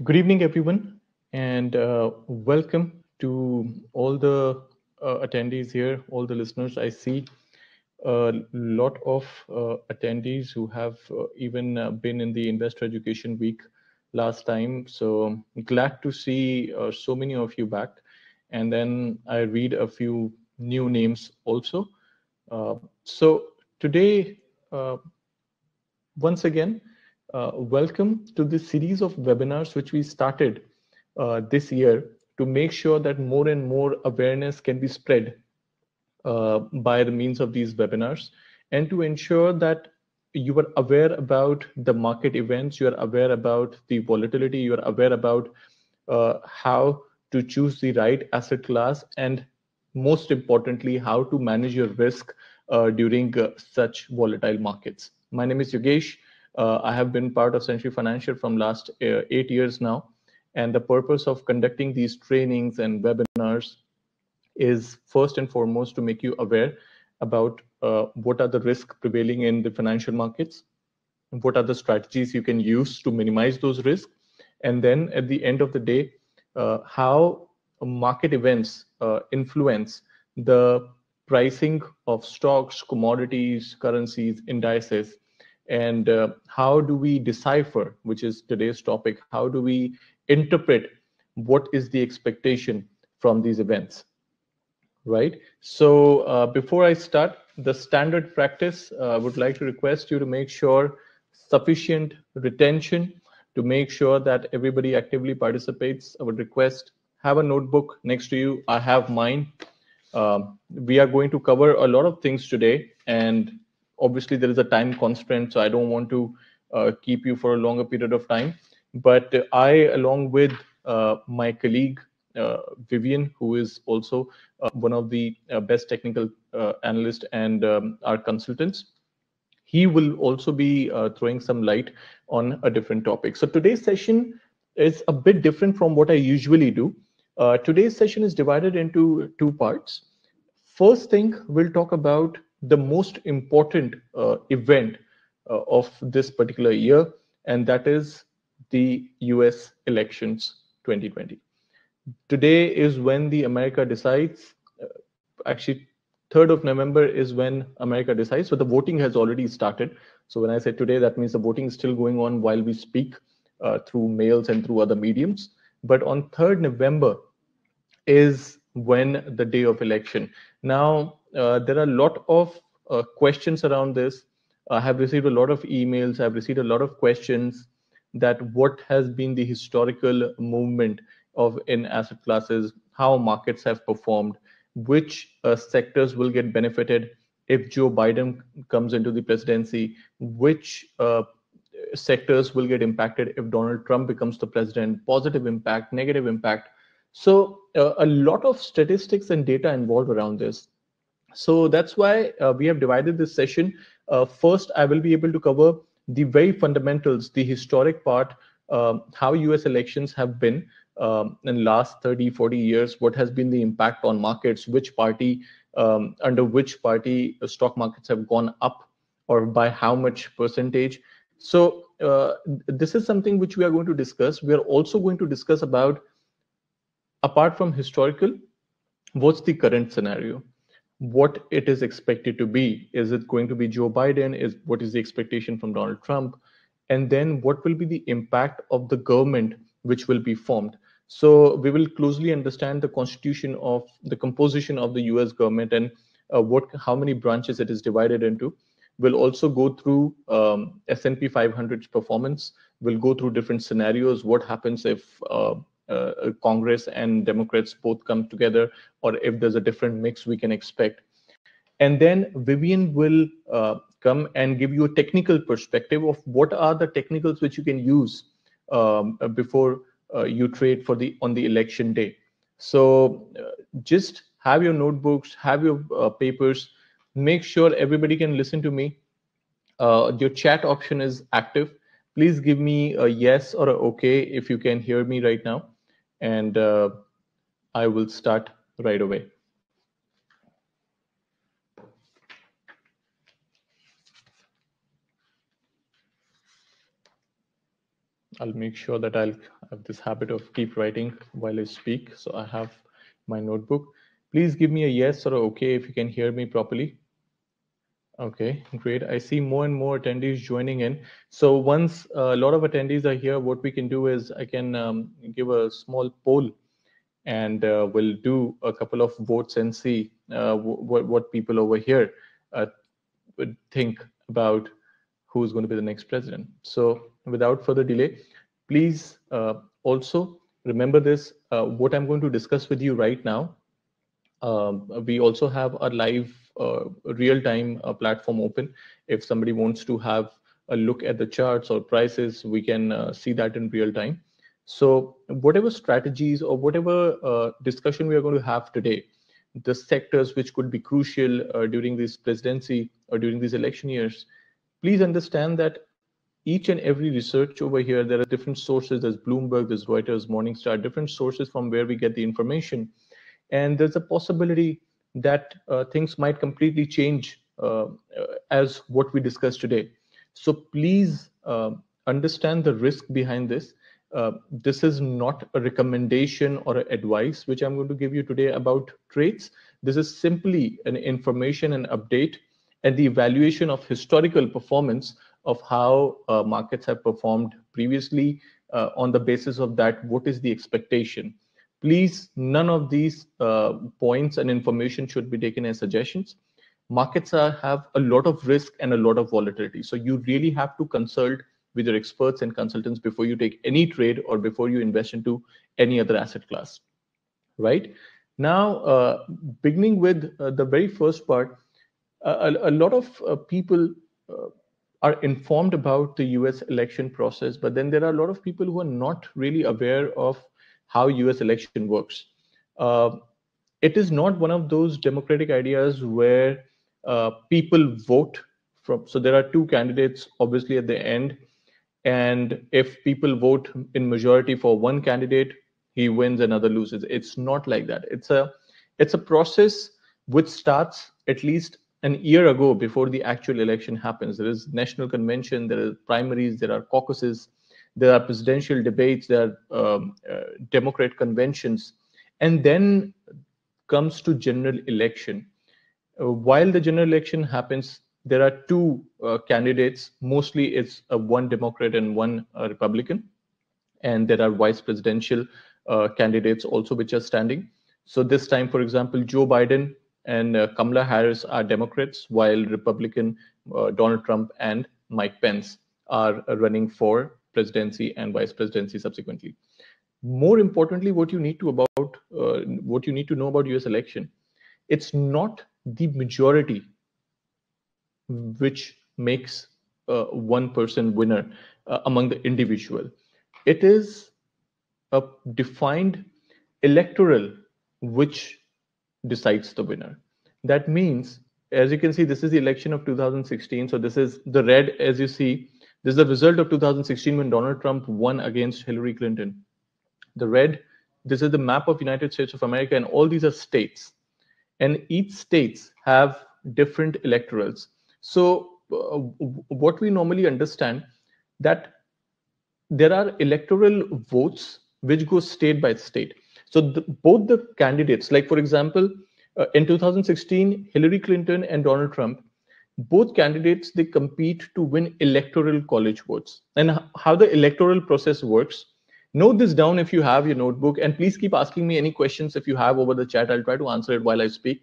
Good evening, everyone, and welcome to all the attendees here, all the listeners. I see a lot of attendees who have even been in the Investor Education Week last time. So glad to see so many of you back. And then I read a few new names also. So today, uh, once again, welcome to this series of webinars which we started this year to make sure that more and more awareness can be spread by the means of these webinars and to ensure that you are aware about the market events, you are aware about the volatility, you are aware about how to choose the right asset class, and most importantly, how to manage your risk during such volatile markets. My name is Yogesh. I have been part of Century Financial from last 8 years now, and the purpose of conducting these trainings and webinars is first and foremost to make you aware about what are the risks prevailing in the financial markets, what are the strategies you can use to minimize those risks, and then at the end of the day, how market events influence the pricing of stocks, commodities, currencies, indices, and how do we decipher, which is today's topic, how do we interpret what is the expectation from these events, right? So before I start, the standard practice, I would like to request you to make sure sufficient retention to make sure that everybody actively participates. I would request have a notebook next to you. I have mine. We are going to cover a lot of things today, and obviously there is a time constraint, so I don't want to keep you for a longer period of time. But I, along with my colleague Vivian, who is also one of the best technical analysts and our consultants, he will also be throwing some light on a different topic. So today's session is a bit different from what I usually do. Today's session is divided into two parts. First thing, we'll talk about the most important event of this particular year, and that is the US elections 2020. Today is when the America decides. Actually, 3rd of November is when America decides. So the voting has already started. So when I say today, that means the voting is still going on while we speak through mails and through other mediums. But on 3rd November is when the day of election. Now, there are a lot of questions around this. I have received a lot of emails. I've received a lot of questions that what has been the historical movement of in asset classes, how markets have performed, which sectors will get benefited if Joe Biden comes into the presidency, which sectors will get impacted if Donald Trump becomes the president, positive impact, negative impact. So a lot of statistics and data involved around this. So that's why we have divided this session. First, I will be able to cover the very fundamentals, the historic part, how US elections have been in last 30, 40 years, what has been the impact on markets, which party, under which party stock markets have gone up or by how much percentage. So this is something which we are going to discuss. We are also going to discuss about, apart from historical, what's the current scenario, what it is expected to be. Is it going to be Joe Biden? Is what is the expectation from Donald Trump? And then what will be the impact of the government which will be formed? So we will closely understand the constitution of the composition of the US government and what how many branches it is divided into. We'll also go through S&P 500's performance. We'll go through different scenarios. What happens if Congress and Democrats both come together, or if there's a different mix we can expect. And then Vivian will come and give you a technical perspective of what are the technicals which you can use before you trade for the on the election day. So just have your notebooks, have your papers. Make sure everybody can listen to me. Your chat option is active. Please give me a yes or a okay if you can hear me right now, and I will start right away. I'll make sure that have this habit of keep writing while I speak. So I have my notebook. Please give me a yes or a okay if you can hear me properly. Okay, great. I see more and more attendees joining in. So once a lot of attendees are here, what we can do is I can give a small poll, and we'll do a couple of votes and see what people over here uh, would think about who's going to be the next president. So without further delay, please also remember this, what I'm going to discuss with you right now. We also have a live real-time platform open. If somebody wants to have a look at the charts or prices, we can see that in real time. So whatever strategies or whatever discussion we are going to have today, the sectors which could be crucial during this presidency or during these election years, please understand that each and every research over here, there are different sources. There's Bloomberg, there's Reuters, Morningstar, different sources from where we get the information. And there's a possibility that things might completely change as what we discussed today. So please understand the risk behind this. This is not a recommendation or advice which I'm going to give you today about trades. This is simply an information and update and the evaluation of historical performance of how markets have performed previously. On the basis of that, what is the expectation? Please, none of these points and information should be taken as suggestions. Markets have a lot of risk and a lot of volatility. So you really have to consult with your experts and consultants before you take any trade or before you invest into any other asset class, right? Now, beginning with the very first part, a lot of people are informed about the US election process, but then there are a lot of people who are not really aware of how US election works. Uh, it is not one of those democratic ideas where people vote from. So there are two candidates, obviously, at the end. And if people vote in majority for one candidate, he wins, another loses. It's not like that. It's a process which starts at least an year ago before the actual election happens. There is national convention, there are primaries, there are caucuses, there are presidential debates, there are Democrat conventions, and then comes to general election. While the general election happens, there are two candidates. Mostly, it's one Democrat and one Republican, and there are vice presidential candidates also which are standing. So this time, for example, Joe Biden and Kamala Harris are Democrats, while Republican Donald Trump and Mike Pence are running for presidency and vice presidency subsequently. More importantly, what you need to know about U.S. election, it's not the majority which makes one person winner among the individual. It is a defined electoral which decides the winner. That means, as you can see, this is the election of 2016. So this is the red, as you see, this is the result of 2016 when Donald Trump won against Hillary Clinton. The red, this is the map of United States of America, and all these are states. And each states have different electorals. So what we normally understand that there are electoral votes which go state by state. So both the candidates, like for example, in 2016, Hillary Clinton and Donald Trump, both candidates, they compete to win electoral college votes. And how the electoral process works, note this down if you have your notebook, and please keep asking me any questions if you have over the chat. I'll try to answer it while I speak.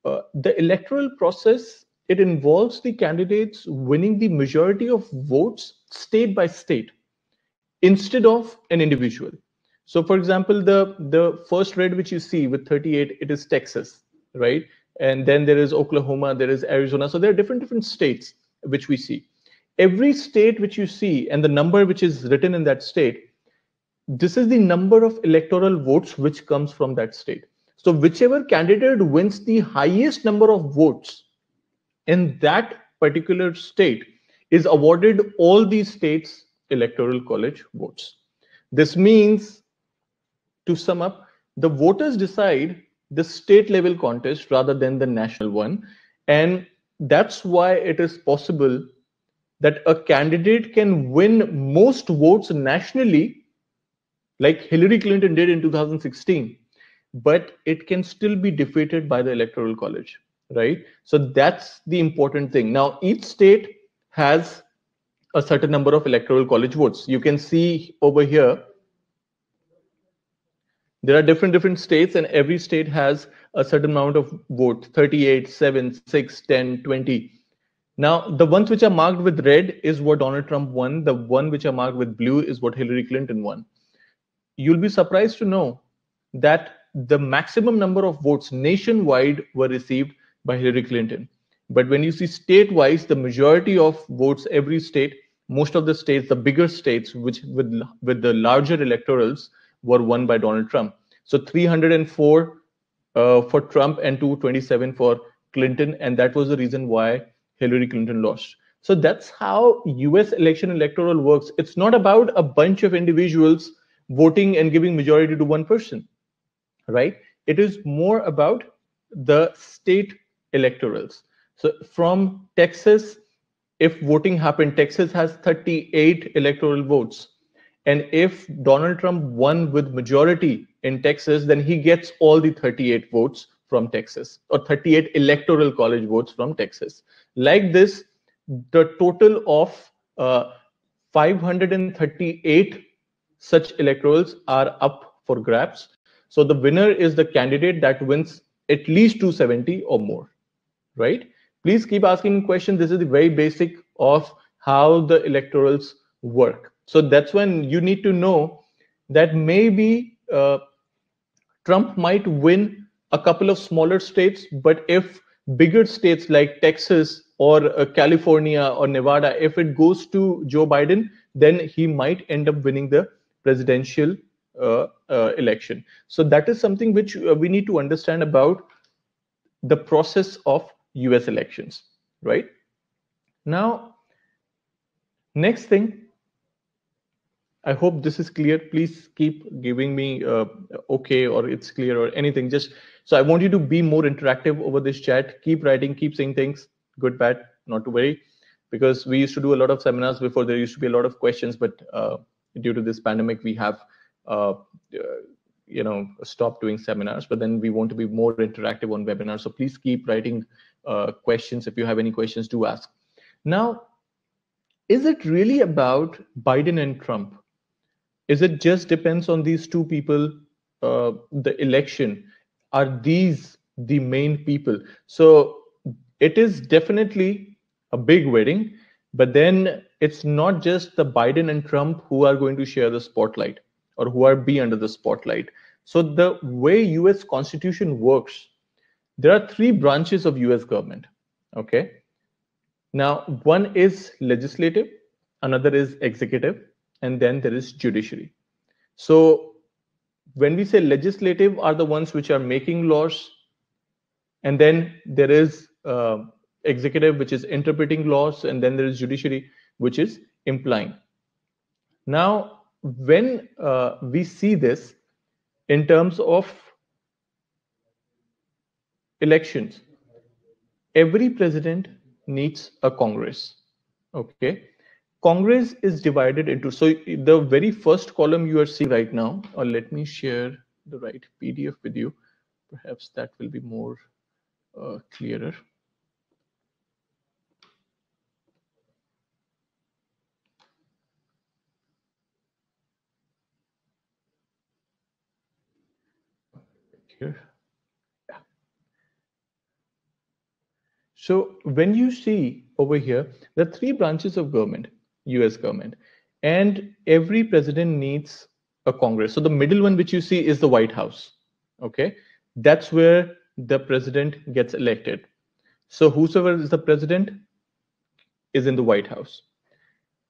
The electoral process, it involves the candidates winning the majority of votes state by state instead of an individual. So for example, the first red which you see with 38, it is Texas, right? And then there is Oklahoma, there is Arizona. So there are different states which we see. Every state which you see and the number which is written in that state, this is the number of electoral votes which comes from that state. So whichever candidate wins the highest number of votes in that particular state is awarded all these states electoral college votes. This means, to sum up, the voters decide the state level contest rather than the national one. And that's why it is possible that a candidate can win most votes nationally like Hillary Clinton did in 2016, but it can still be defeated by the Electoral College, right? So that's the important thing. Now, each state has a certain number of Electoral College votes. You can see over here, there are different states, and every state has a certain amount of vote: 38, 7, 6, 10, 20. Now, the ones which are marked with red is what Donald Trump won. The one which are marked with blue is what Hillary Clinton won. You'll be surprised to know that the maximum number of votes nationwide were received by Hillary Clinton. But when you see state-wise, the majority of votes, every state, most of the states, the bigger states, which with the larger electorals, were won by Donald Trump. So 304 for Trump and 227 for Clinton, and that was the reason why Hillary Clinton lost. So that's how US election electoral works. It's not about a bunch of individuals voting and giving majority to one person, right? It is more about the state electorals. So from Texas, if voting happened, Texas has 38 electoral votes. And if Donald Trump won with majority in Texas, then he gets all the 38 votes from Texas, or 38 electoral college votes from Texas. Like this, the total of 538 such electorals are up for grabs. So the winner is the candidate that wins at least 270 or more, right? Please keep asking questions. This is the very basic of how the electorals work. So that's when you need to know that maybe Trump might win a couple of smaller states, but if bigger states like Texas or California or Nevada, if it goes to Joe Biden, then he might end up winning the presidential election. So that is something which we need to understand about the process of US elections, right? Now, next thing, I hope this is clear. Please keep giving me okay, or it's clear, or anything. Just so I want you to be more interactive over this chat. Keep writing, keep saying things, good, bad, not to worry, because we used to do a lot of seminars before. There used to be a lot of questions, but due to this pandemic, we have uh, stopped doing seminars. But then we want to be more interactive on webinars. So please keep writing questions. If you have any questions, do ask. Now, is it really about Biden and Trump? Is it just depends on these two people? The election, are these the main people? So it is definitely a big wedding, but then it's not just the Biden and Trump who are going to share the spotlight, or who are be under the spotlight. So the way US Constitution works, there are three branches of US government. Okay. Now, one is legislative, another is executive, and then there is judiciary. So when we say legislative are the ones which are making laws, and then there is executive, which is interpreting laws, and then there is judiciary, which is implying. Now, when we see this in terms of elections, every president needs a Congress. Okay. Congress is divided into, so the very first column you are seeing right now, or let me share the right PDF with you. Perhaps that will be more clearer. Here. Yeah. So when you see over here, there are three branches of government, US government, and every president needs a Congress. So the middle one, which you see, is the White House. Okay. That's where the president gets elected. So whosoever is the president is in the White House.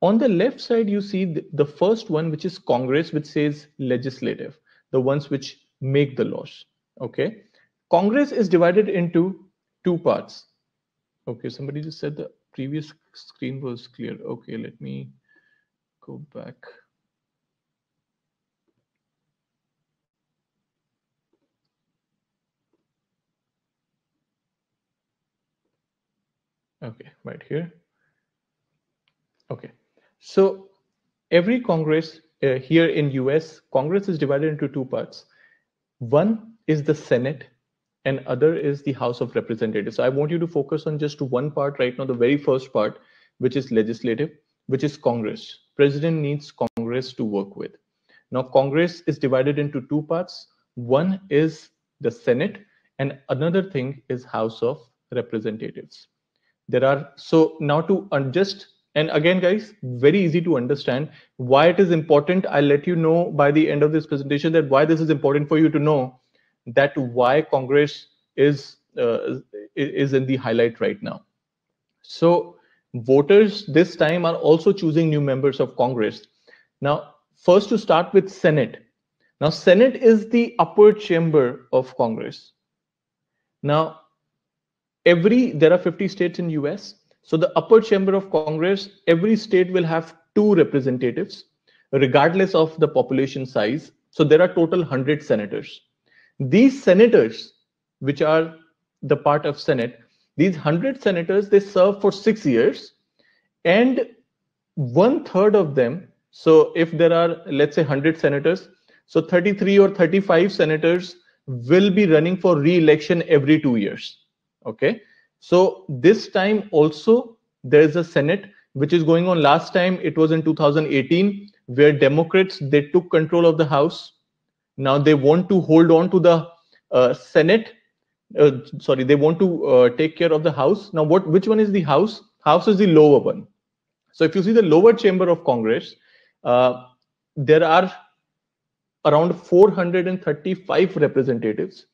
On the left side, you see the first one, which is Congress, which says legislative, the ones which make the laws. Okay. Congress is divided into two parts. Okay, somebody just said the previous screen was clear. Okay, let me go back. Okay, right here. Okay, so every Congress here in US, Congress is divided into two parts. One is the Senate and other is the House of Representatives. So I want you to focus on just one part right now, the very first part, which is legislative, which is Congress. President needs Congress to work with. Now, Congress is divided into two parts. One is the Senate and another thing is House of Representatives. There are, so now to just, and again guys, very easy to understand why it is important. I'll let you know by the end of this presentation that why this is important for you to know that why Congress is in the highlight right now. So voters this time are also choosing new members of Congress. Now, first to start with Senate. Now, Senate is the upper chamber of Congress. Now, there are 50 states in US. So the upper chamber of Congress, every state will have 2 representatives, regardless of the population size. So there are total 100 senators. These senators, which are the part of Senate, these 100 senators, they serve for 6 years, and 1/3 of them, so if there are, let's say 100 senators, so 33 or 35 senators will be running for re-election every 2 years. Okay, so this time also there is a Senate which is going on. Last time it was in 2018, where Democrats, they took control of the House. Now they want to hold on to the Senate. They want to take care of the House. Now, which one is the House? House is the lower one. So if you see the lower chamber of Congress, there are around 435 representatives.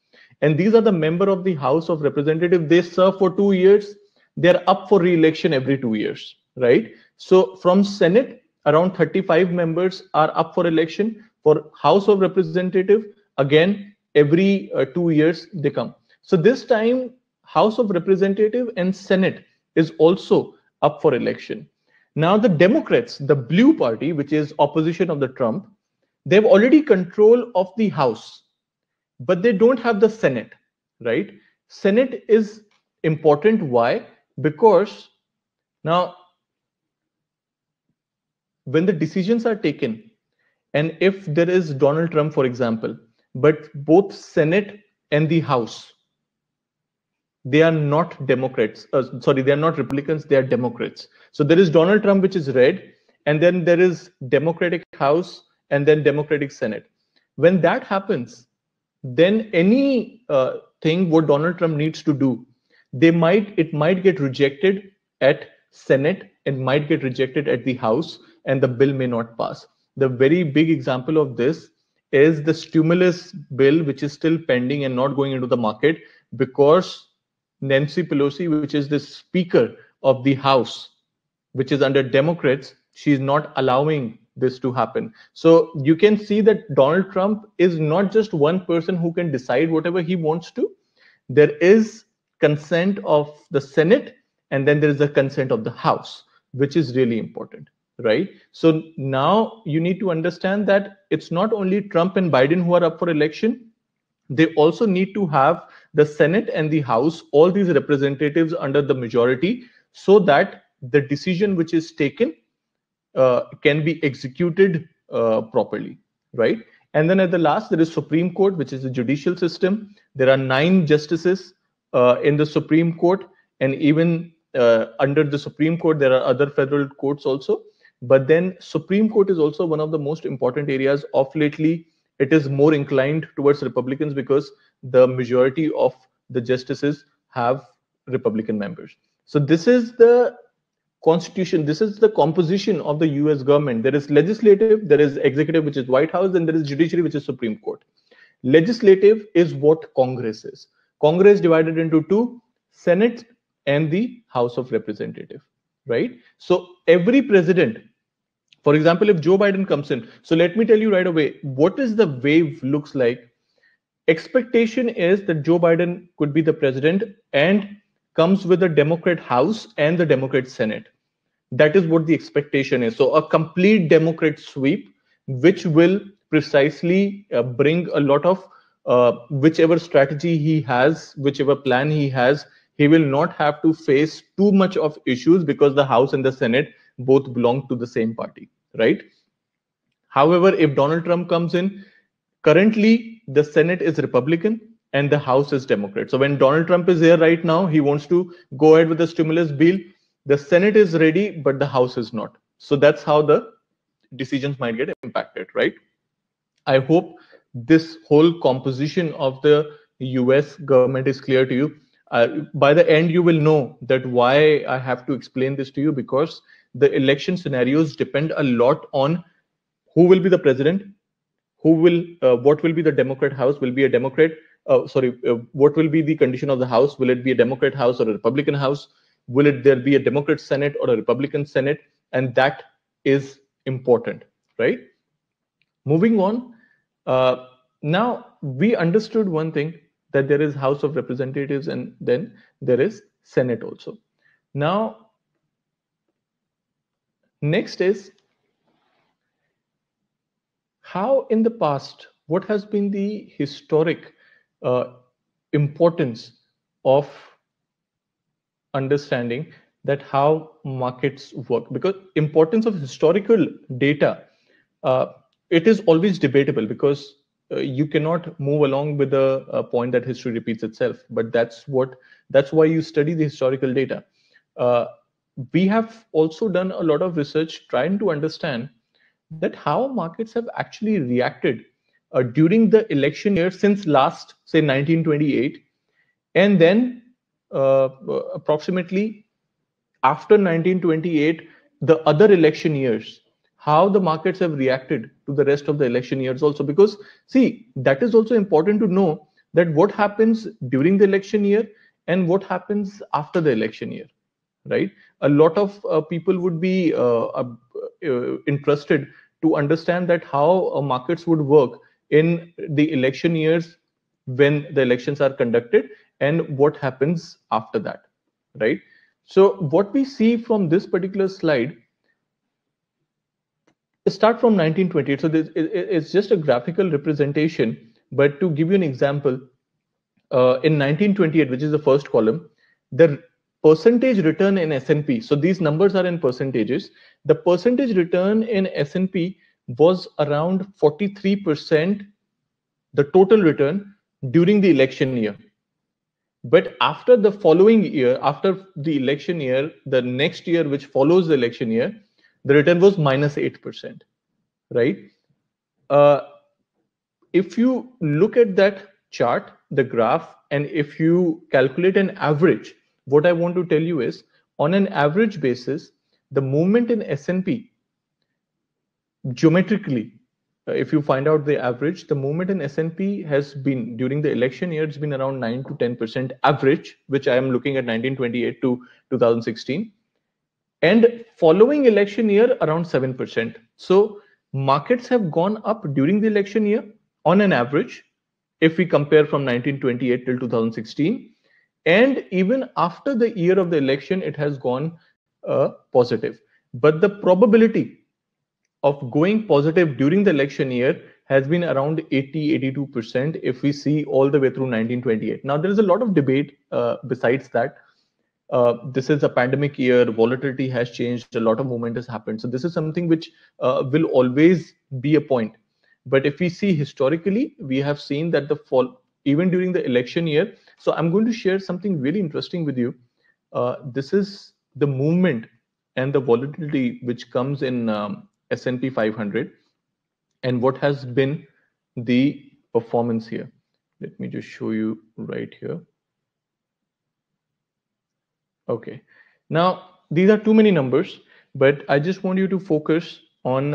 And these are the member of the House of Representatives. They serve for 2 years. They're up for re-election every 2 years, right? So from Senate, around 35 members are up for election. For House of Representatives, again, every 2 years they come. So this time, House of Representatives and Senate is also up for election. Now the Democrats, the blue party, which is opposition of the Trump, they've already control of the House, but they don't have the Senate, right? Senate is important. Why? Because now when the decisions are taken, and if there is Donald Trump, for example, but both Senate and the House, they are not Democrats. They are not Republicans, they are Democrats. So there is Donald Trump, which is red, and then there is Democratic House, and then Democratic Senate. When that happens, then any thing what Donald Trump needs to do, it might get rejected at Senate and might get rejected at the House, and the bill may not pass. The very big example of this is the stimulus bill, which is still pending and not going into the market because Nancy Pelosi, which is the Speaker of the House, which is under Democrats, she's not allowing this to happen. So you can see that Donald Trump is not just one person who can decide whatever he wants to. There is consent of the Senate, and then there is the consent of the House, which is really important, right? So now you need to understand that it's not only Trump and Biden who are up for election. They also need to have the Senate and the House, all these representatives under the majority, so that the decision which is taken can be executed properly, right? And then at the last, there is Supreme Court, which is the judicial system. There are 9 justices in the Supreme Court, and even under the Supreme Court, there are other federal courts also. But then Supreme Court is also one of the most important areas. Of lately, it is more inclined towards Republicans because the majority of the justices have Republican members. So this is the constitution, this is the composition of the US government. There is legislative, there is executive, which is White House, and there is judiciary, which is Supreme Court. Legislative is what Congress is. Congress divided into 2, Senate and the House of Representatives, right? So every president, for example, if Joe Biden comes in, so let me tell you right away, what is the wave looks like. Expectation is that Joe Biden could be the president and comes with a Democrat House and the Democrat Senate. That is what the expectation is. So a complete Democrat sweep, which will precisely bring a lot of whichever strategy he has, whichever plan he has, he will not have to face too much of issues because the House and the Senate both belong to the same party, right? However, if Donald Trump comes in, currently the Senate is Republican and the House is Democrat. So when Donald Trump is here right now, he wants to go ahead with the stimulus bill. The Senate is ready, but the House is not. So that's how the decisions might get impacted, right? I hope this whole composition of the US government is clear to you. By the end, you will know that why I have to explain this to you, because the election scenarios depend a lot on who will be the president, who will, what will be the Democrat House, will be a Democrat, what will be the condition of the House? Will it be a Democrat House or a Republican House? Will it there be a Democrat Senate or a Republican Senate? And that is important, right? Moving on, now we understood one thing, that there is House of Representatives and then there is Senate also. Now, next is how in the past, what has been the historic importance of understanding that how markets work, because importance of historical data, it is always debatable, because you cannot move along with the point that history repeats itself, but that's why you study the historical data. We have also done a lot of research trying to understand that how markets have actually reacted during the election year since last, say, 1928, and then approximately after 1928, the other election years, how the markets have reacted to the rest of the election years also. Because, see, that is also important to know, that what happens during the election year and what happens after the election year, right? A lot of people would be interested to understand that how markets would work in the election years when the elections are conducted, and what happens after that, right? So what we see from this particular slide, start from 1928. So it's just a graphical representation, but to give you an example, in 1928, which is the first column, the percentage return in S&P, so these numbers are in percentages, the percentage return in S&P was around 43%, the total return during the election year. But after the following year, after the election year, the next year which follows the election year, the return was minus 8%, right? If you look at that chart, the graph, and if you calculate an average, what I want to tell you is, on an average basis, the movement in S&P geometrically, if you find out the average, the movement in S&P has been, during the election year, it's been around 9 to 10% average, which I am looking at 1928 to 2016. And following election year, around 7%. So markets have gone up during the election year on an average, if we compare from 1928 till 2016. And even after the year of the election, it has gone positive. But the probability of going positive during the election year has been around 80-82% if we see all the way through 1928. Now, there is a lot of debate besides that. This is a pandemic year, volatility has changed, a lot of movement has happened. So this is something which will always be a point. But if we see historically, we have seen that the fall, even during the election year. So I'm going to share something really interesting with you. This is the movement and the volatility which comes in S&P 500, and what has been the performance here. Let me just show you right here. Okay, now these are too many numbers, but I just want you to focus on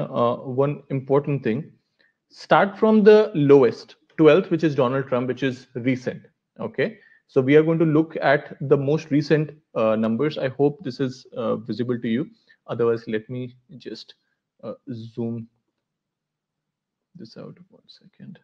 one important thing. Start from the lowest, 12th, which is Donald Trump, which is recent. Okay, so we are going to look at the most recent numbers. I hope this is visible to you. Otherwise, let me just zoom this out 1 second.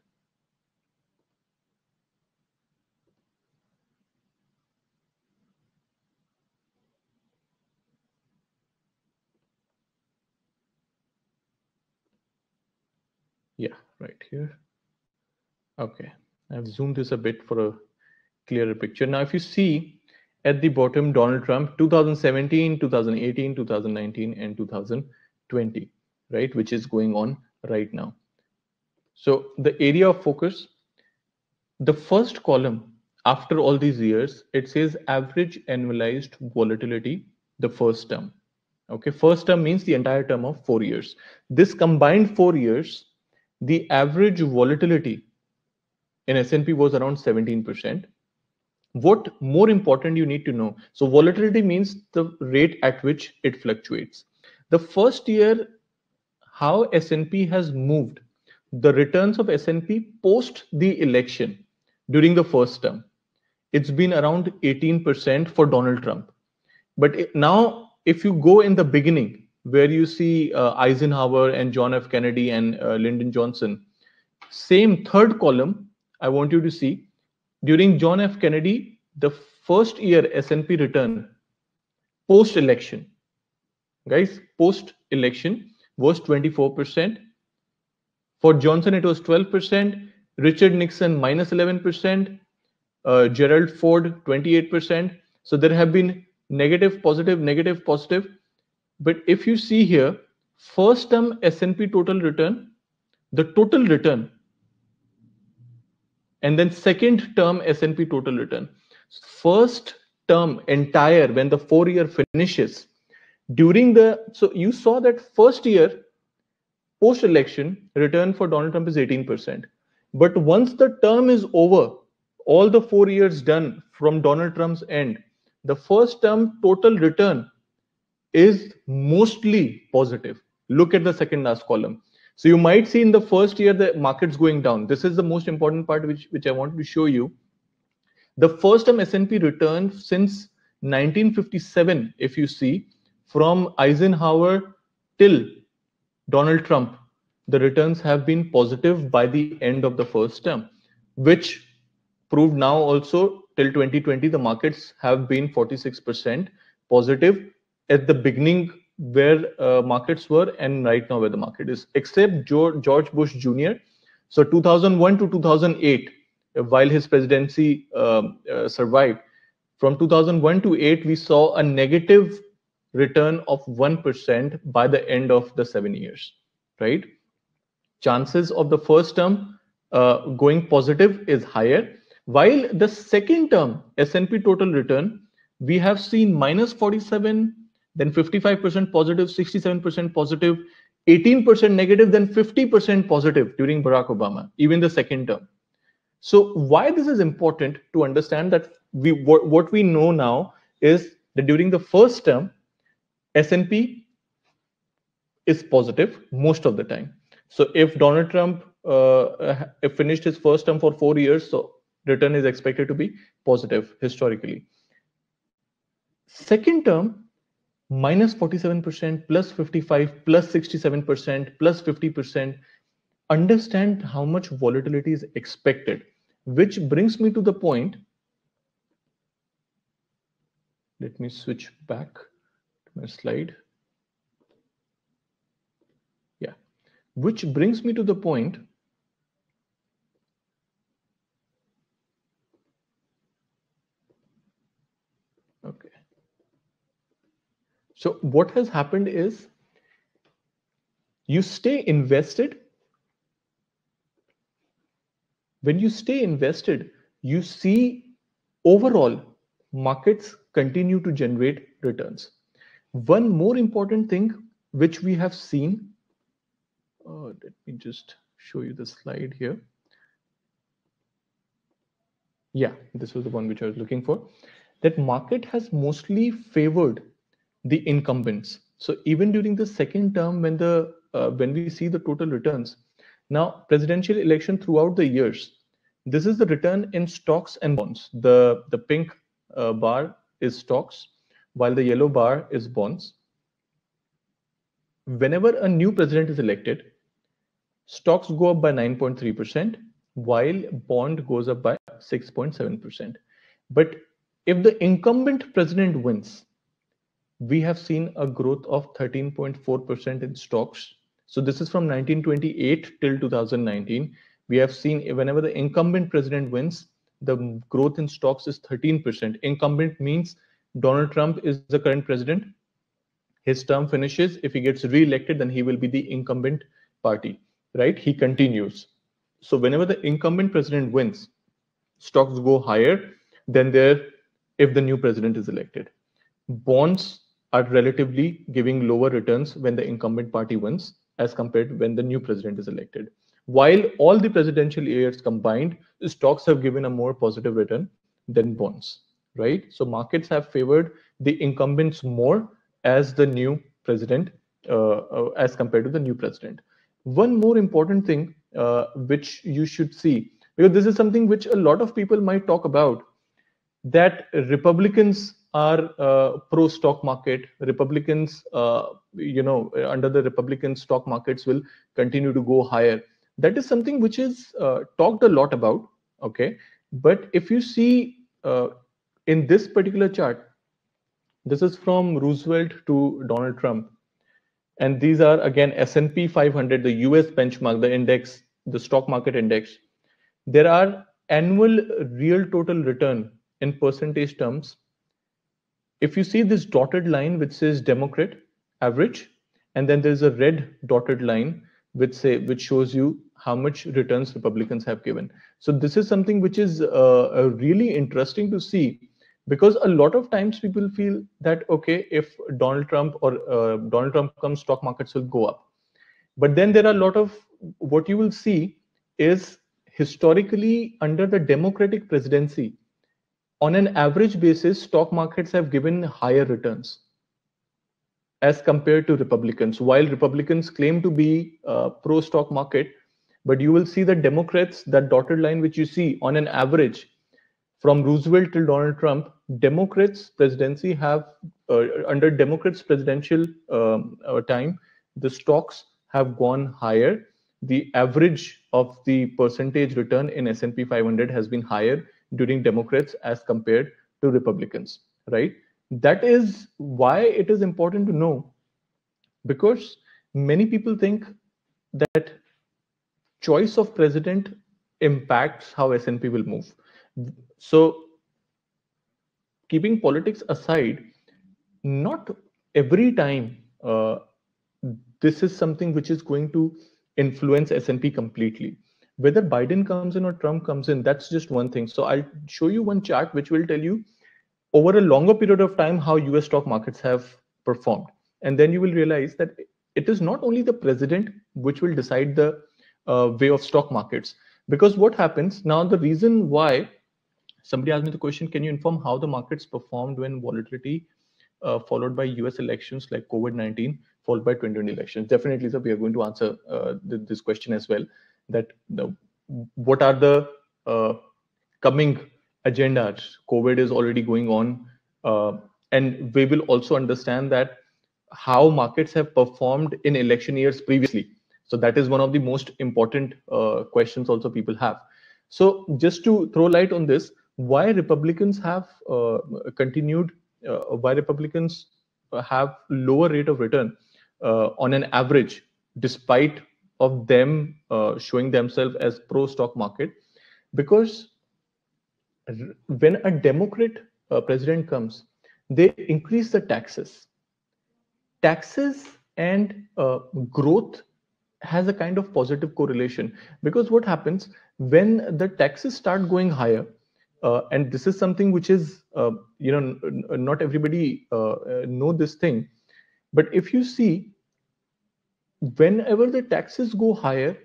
Yeah, right here. Okay, I've zoomed this a bit for a clearer picture. Now, if you see at the bottom, Donald Trump, 2017, 2018, 2019, and 2020, right, which is going on right now. So the area of focus, the first column after all these years, it says average annualized volatility, the first term. Okay, first term means the entire term of 4 years. This combined 4 years, the average volatility in S&P was around 17%. What more important you need to know? So volatility means the rate at which it fluctuates. The first year, how S&P has moved, the returns of S&P post the election during the first term. It's been around 18% for Donald Trump. But now, if you go in the beginning, where you see Eisenhower and John F. Kennedy and Lyndon Johnson, same third column, I want you to see, during John F. Kennedy, the first year S&P return post-election, guys, post-election was 24%. For Johnson, it was 12%. Richard Nixon, minus 11%. Gerald Ford, 28%. So there have been negative, positive, negative, positive. But if you see here, first term S&P total return, the total return, and then second term S&P total return. First term entire, when the 4 year finishes, during the, so you saw that first year post-election return for Donald Trump is 18%. But once the term is over, all the 4 years done from Donald Trump's end, the first term total return is mostly positive. Look at the second last column. So you might see in the first year the market's going down. This is the most important part which I wanted to show you. The first time S&P return since 1957, if you see, from Eisenhower till Donald Trump, the returns have been positive by the end of the first term, which proved now also till 2020, the markets have been 46% positive at the beginning where markets were and right now where the market is, except George Bush Jr. So 2001 to 2008, while his presidency survived, from 2001 to 8, we saw a negative return of 1% by the end of the 7 years, right? Chances of the first term going positive is higher, while the second term S&P total return, we have seen minus 47, then 55% positive, 67% positive, 18% negative, then 50% positive during Barack Obama, even the second term. So why this is important to understand that what we know now is that during the first term, S&P is positive most of the time. So if Donald Trump finished his first term for 4 years, so return is expected to be positive historically. Second term, minus 47%, plus 55, plus 67%, plus 50%. Understand how much volatility is expected, which brings me to the point. Let me switch back to my slide. Yeah, which brings me to the point. Okay. So what has happened is you stay invested. When you stay invested, you see overall markets continue to generate returns. One more important thing which we have seen, let me just show you the slide here. Yeah, this was the one which I was looking for. That market has mostly favored the incumbents. So even during the second term, when we see the total returns, now presidential election throughout the years, this is the return in stocks and bonds. The pink bar is stocks, while the yellow bar is bonds. Whenever a new president is elected, stocks go up by 9.3%, while bond goes up by 6.7%. But if the incumbent president wins, we have seen a growth of 13.4% in stocks. So this is from 1928 till 2019. We have seen whenever the incumbent president wins, the growth in stocks is 13%. Incumbent means Donald Trump is the current president. His term finishes. If he gets re-elected, then he will be the incumbent party. right? He continues. So whenever the incumbent president wins, stocks go higher than their if the new president is elected. Bonds are relatively giving lower returns when the incumbent party wins as compared to when the new president is elected. While all the presidential years combined, stocks have given a more positive return than bonds, right? So markets have favored the incumbents more as the new president as compared to the new president. One more important thing which you should see, because this is something which a lot of people might talk about, that Republicans are pro stock market. Republicans, under the Republican stock markets will continue to go higher. That is something which is talked a lot about. Okay, but if you see in this particular chart, this is from Roosevelt to Donald Trump, and these are again S&P 500, the US benchmark, the index, the stock market index. There are annual real total return in percentage terms. If you see this dotted line which says Democrat average, and then there's a red dotted line which shows you how much returns Republicans have given. So this is something which is really interesting to see, because a lot of times people feel that okay, if Donald Trump comes, stock markets will go up. But then there are a lot of, what you will see is historically under the Democratic presidency, on an average basis, stock markets have given higher returns as compared to Republicans. While Republicans claim to be pro stock market, but you will see the Democrats, that dotted line which you see, on an average from Roosevelt till Donald Trump, Democrats presidency have under Democrats presidential time, the stocks have gone higher. The average of the percentage return in S&P 500 has been higher during Democrats as compared to Republicans, right? That is why it is important to know, because many people think that choice of president impacts how S&P will move. So keeping politics aside, not every time this is something which is going to influence S&P completely. Whether Biden comes in or Trump comes in, that's just one thing. So I'll show you one chart which will tell you over a longer period of time how US stock markets have performed. And then you will realize that it is not only the president which will decide the way of stock markets. Because what happens now, the reason why somebody asked me the question, can you inform how the markets performed when volatility followed by US elections like COVID-19 followed by 2020 elections? Definitely, sir, we are going to answer this question as well. That what are the coming agendas? COVID is already going on, and we will also understand that how markets have performed in election years previously. So that is one of the most important questions also people have. So just to throw light on this, why Republicans have continued, why Republicans have lower rate of return on an average, despite of them showing themselves as pro stock market, because when a Democrat president comes, they increase the taxes. Taxes and growth has a kind of positive correlation, because what happens when the taxes start going higher, and this is something which is not everybody know this thing, but if you see, whenever the taxes go higher,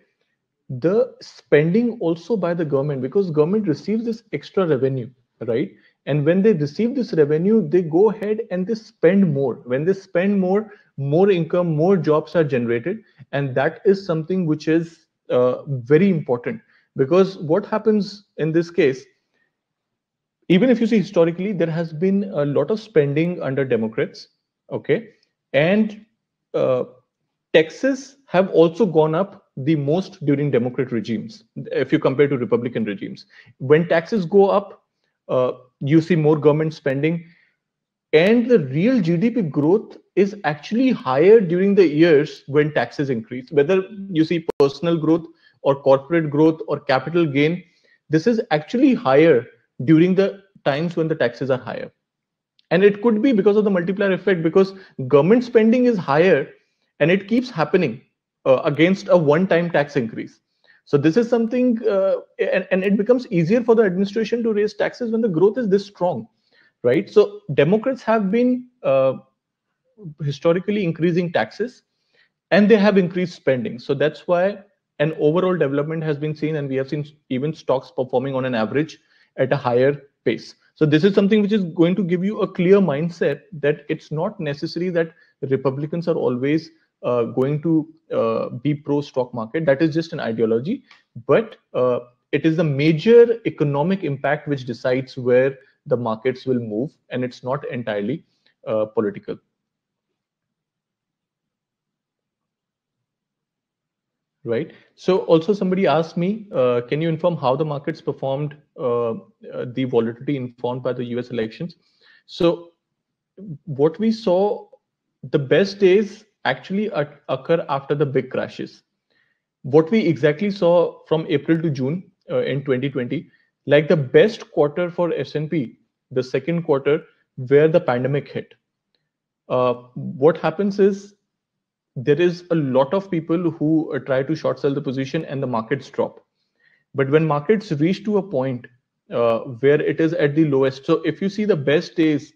the spending also by the government, because government receives this extra revenue, right? And when they receive this revenue, they go ahead and they spend more. When they spend more income, more jobs are generated, and that is something which is very important. Because what happens in this case, even if you see historically, there has been a lot of spending under Democrats, okay, and uh, taxes have also gone up the most during Democrat regimes if you compare to Republican regimes. When taxes go up, you see more government spending, and the real GDP growth is actually higher during the years when taxes increase. Whether you see personal growth or corporate growth or capital gain, this is actually higher during the times when the taxes are higher. And it could be because of the multiplier effect, because government spending is higher and it keeps happening. against a one-time tax increase. So this is something, and it becomes easier for the administration to raise taxes when the growth is this strong, right? So Democrats have been historically increasing taxes, and they have increased spending. So that's why an overall development has been seen, and we have seen even stocks performing on an average at a higher pace. So this is something which is going to give you a clear mindset that it's not necessary that Republicans are always going to be pro stock market. That is just an ideology, but it is the major economic impact which decides where the markets will move, and it's not entirely political. Right. So also somebody asked me, can you inform how the markets performed, the volatility informed by the US elections? So what we saw, the best days actually occur after the big crashes. What we exactly saw from April to June in 2020, like the best quarter for S&P, the second quarter where the pandemic hit. What happens is there is a lot of people who try to short sell the position and the markets drop. But when markets reach to a point where it is at the lowest, so if you see the best days,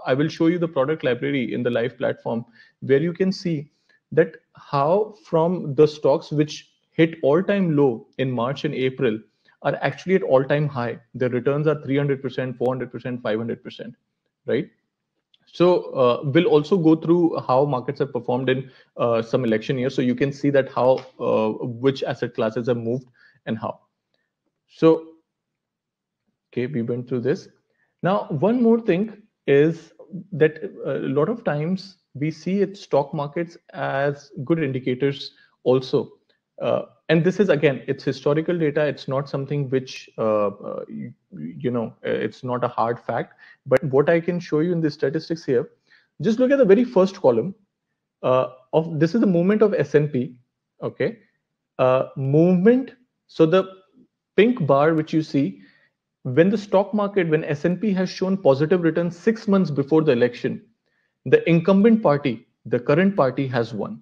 I will show you the product library in the live platform where you can see that how from the stocks which hit all-time low in March and April are actually at all-time high. The returns are 300%, 400%, 500%, right? So we'll also go through how markets have performed in some election years, so you can see that how which asset classes have moved and how. So, okay, we went through this. Now, one more thing is that a lot of times we see it stock markets as good indicators also. And this is again, it's historical data. It's not something which it's not a hard fact. But what I can show you in the statistics here, just look at the very first column of this is the movement of S&P. Okay, movement. So the pink bar which you see, when the stock market, when S&P has shown positive returns 6 months before the election, the incumbent party, the current party, has won.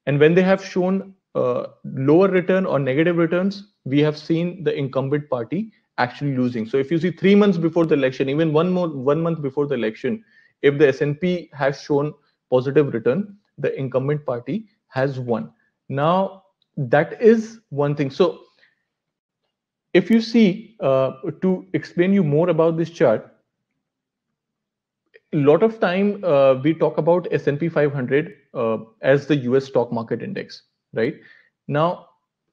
And when they have shown lower return or negative returns, we have seen the incumbent party actually losing. So if you see 3 months before the election, even 1 month before the election, if the S&P has shown positive return, the incumbent party has won. Now that is one thing. So if you see, to explain you more about this chart, a lot of time we talk about S&P 500 as the US stock market index, right? Now,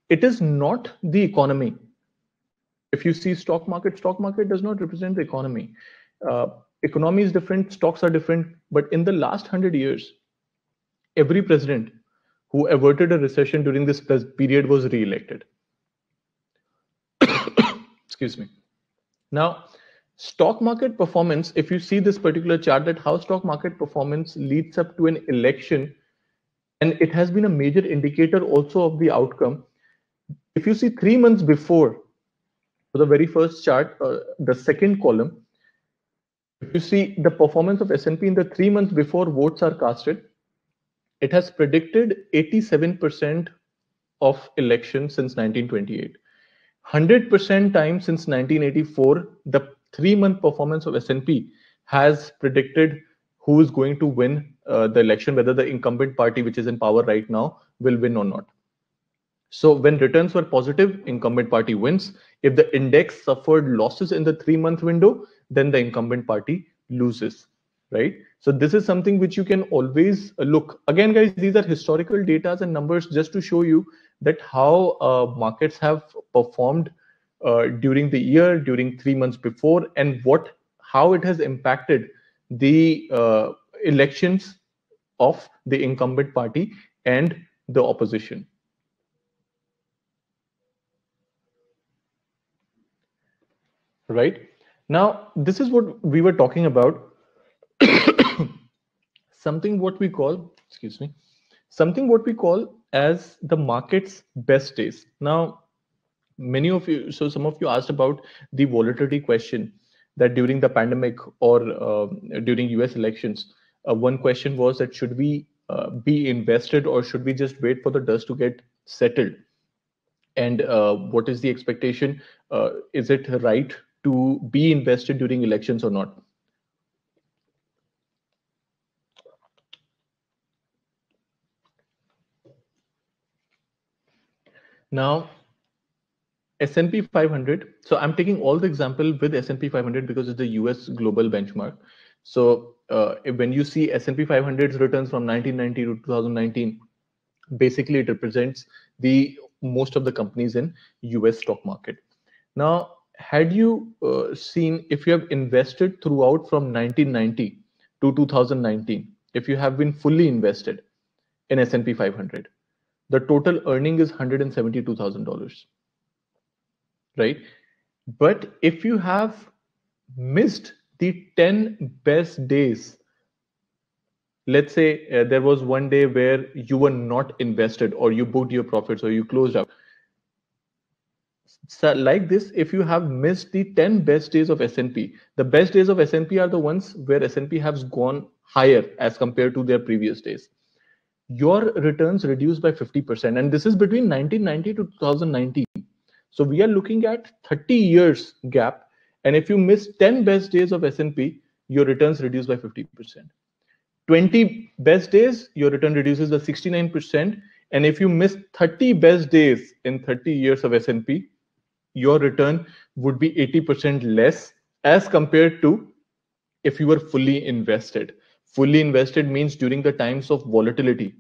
it is not the economy. If you see stock market does not represent the economy. Economy is different, stocks are different, but in the last 100 years, every president who averted a recession during this period was re-elected. Excuse me. Now, stock market performance, if you see this particular chart, that how stock market performance leads up to an election, and it has been a major indicator also of the outcome. If you see 3 months before, for the very first chart, the second column, if you see the performance of S&P in the 3 months before votes are casted, it has predicted 87% of election since 1928. 100% time since 1984, the 3-month performance of S&P has predicted who is going to win the election, whether the incumbent party, which is in power right now, will win or not. So when returns were positive, incumbent party wins. If the index suffered losses in the 3-month window, then the incumbent party loses, right? So this is something which you can always look. Again, guys, these are historical data and numbers just to show you that how markets have performed during the year, during 3 months before, and how it has impacted the elections of the incumbent party and the opposition. Right? Now, this is what we were talking about. Something what we call, excuse me, something what we call as the market's best days. Now, many of you, so some of you asked about the volatility question, that during the pandemic or during US elections, one question was that should we be invested, or should we just wait for the dust to get settled? And what is the expectation? Is it right to be invested during elections or not? Now, S&P 500. So I'm taking all the example with S&P 500 because it's the US global benchmark. So when you see S&P 500's returns from 1990 to 2019, basically it represents the most of the companies in US stock market. Now, had you seen, if you have invested throughout from 1990 to 2019, if you have been fully invested in S&P 500, the total earning is $172,000, right? But if you have missed the 10 best days, let's say there was one day where you were not invested, or you booked your profits, or you closed out. So like this, if you have missed the 10 best days of S&P, the best days of S&P are the ones where S&P has gone higher as compared to their previous days. Your returns reduced by 50%, and this is between 1990 to 2019. So we are looking at 30 years gap, and if you miss 10 best days of S&P, your returns reduce by 50%. 20 best days, your return reduces by 69%, and if you miss 30 best days in 30 years of S&P, your return would be 80% less as compared to if you were fully invested. Fully invested means during the times of volatility,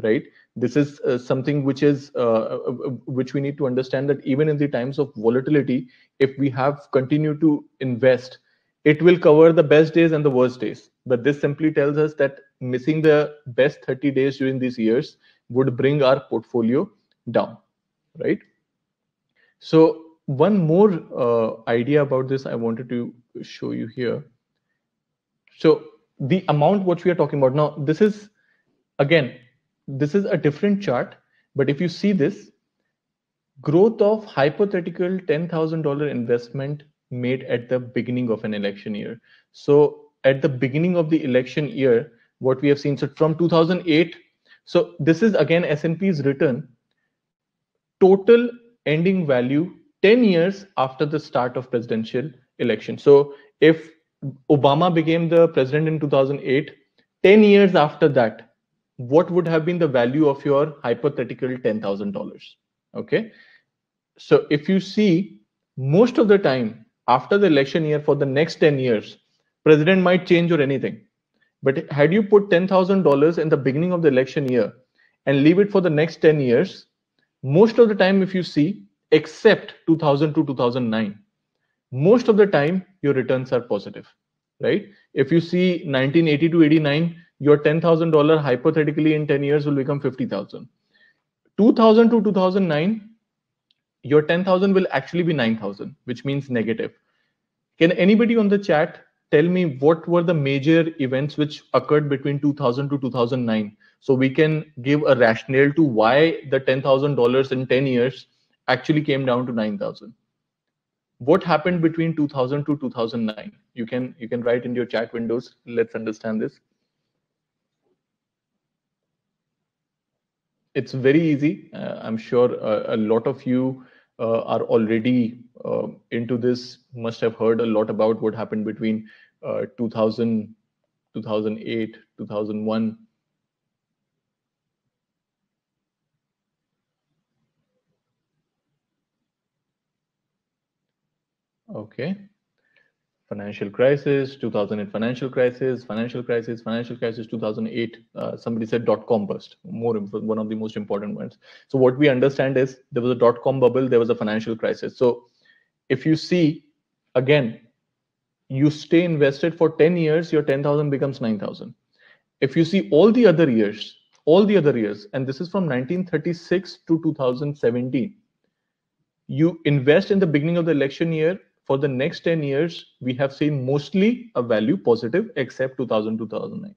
right? This is something which we need to understand, that even in the times of volatility, if we have continued to invest, it will cover the best days and the worst days. But this simply tells us that missing the best 30 days during these years would bring our portfolio down, right? So one more idea about this I wanted to show you here. So the amount what we are talking about now, this is, again, this is a different chart, but if you see this growth of hypothetical $10,000 investment made at the beginning of an election year. So at the beginning of the election year, what we have seen, so from 2008, so this is again S&P's return, total ending value 10 years after the start of presidential election. So if Obama became the president in 2008, 10 years after that, what would have been the value of your hypothetical $10,000? Okay. So if you see, most of the time after the election year for the next 10 years, president might change or anything. But had you put $10,000 in the beginning of the election year and leave it for the next 10 years, most of the time, if you see, except 2000 to 2009, most of the time your returns are positive, right? If you see 1980 to 89, your $10,000 hypothetically in 10 years will become 50,000. 2000 to 2009, your 10,000 will actually be 9,000, which means negative. Can anybody on the chat tell me what were the major events which occurred between 2000 to 2009? So we can give a rationale to why the $10,000 in 10 years actually came down to 9,000. What happened between 2000 to 2009? You can write in your chat windows. Let's understand this. It's very easy. I'm sure a lot of you are already into this, must have heard a lot about what happened between 2000, 2008, 2001. Okay. Financial crisis, 2008 financial crisis, 2008. Somebody said dot-com bust, one of the most important ones. So what we understand is there was a dot-com bubble, there was a financial crisis. So if you see, again, you stay invested for 10 years, your 10,000 becomes 9,000. If you see all the other years, and this is from 1936 to 2017, you invest in the beginning of the election year, for the next 10 years, we have seen mostly a value positive, except 2000, 2009.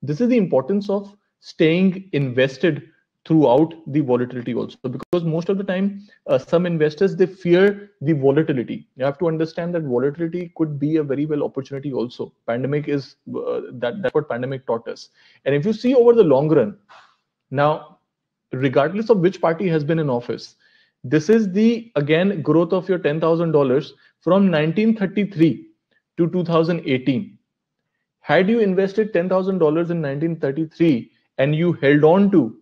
This is the importance of staying invested throughout the volatility also, because most of the time some investors, they fear the volatility. You have to understand that volatility could be a very well opportunity also. Pandemic is that's what pandemic taught us. And if you see over the long run, now, regardless of which party has been in office, this is the again growth of your $10,000 from 1933 to 2018. Had you invested $10,000 in 1933 and you held on to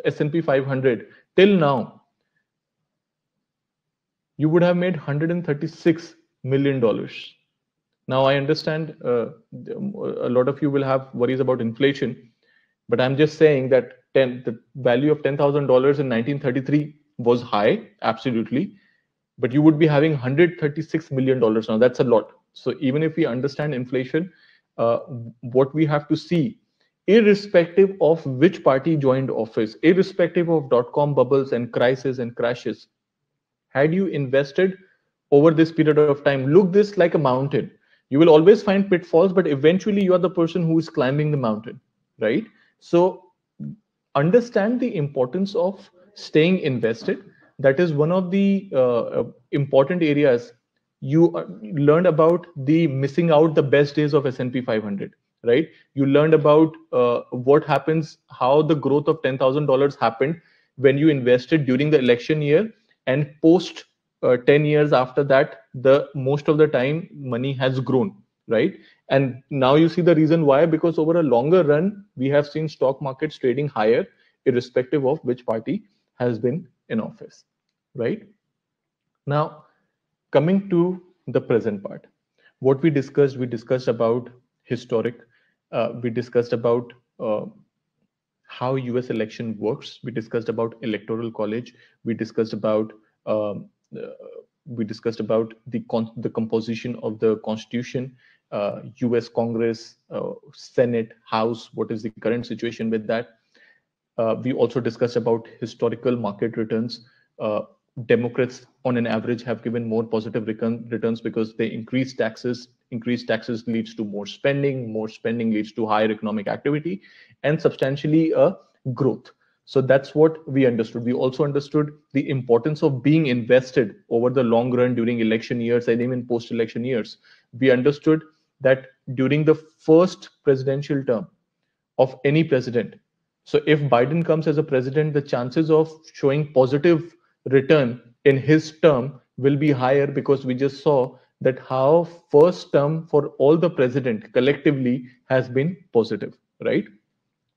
S&P 500 till now, you would have made $136 million. Now, I understand a lot of you will have worries about inflation, but I'm just saying that the value of $10,000 in 1933 was high, absolutely, but you would be having $136 million now. That's a lot. So even if we understand inflation, what we have to see, irrespective of which party joined office, irrespective of dot-com bubbles and crises and crashes, had you invested over this period of time, look this like a mountain. You will always find pitfalls, but eventually you are the person who is climbing the mountain, right? So understand the importance of staying invested. That is one of the important areas. You learned about the missing out the best days of S&P 500, right? You learned about what happens, how the growth of $10,000 happened when you invested during the election year, and post 10 years after that, the most of the time money has grown, right? And now you see the reason why, because over a longer run, we have seen stock markets trading higher, irrespective of which party has been in office, right? Now, coming to the present part, what we discussed about historic, we discussed about how US election works, we discussed about electoral college, we discussed about the composition of the constitution, US Congress, Senate, House, what is the current situation with that. We also discussed about historical market returns. Democrats on an average have given more positive returns because they increase taxes. Increased taxes leads to more spending leads to higher economic activity and substantially growth. So that's what we understood. We also understood the importance of being invested over the long run during election years and even post-election years. We understood that during the first presidential term of any president, so if Biden comes as a president, the chances of showing positive return in his term will be higher, because we just saw that how first term for all the president collectively has been positive, right?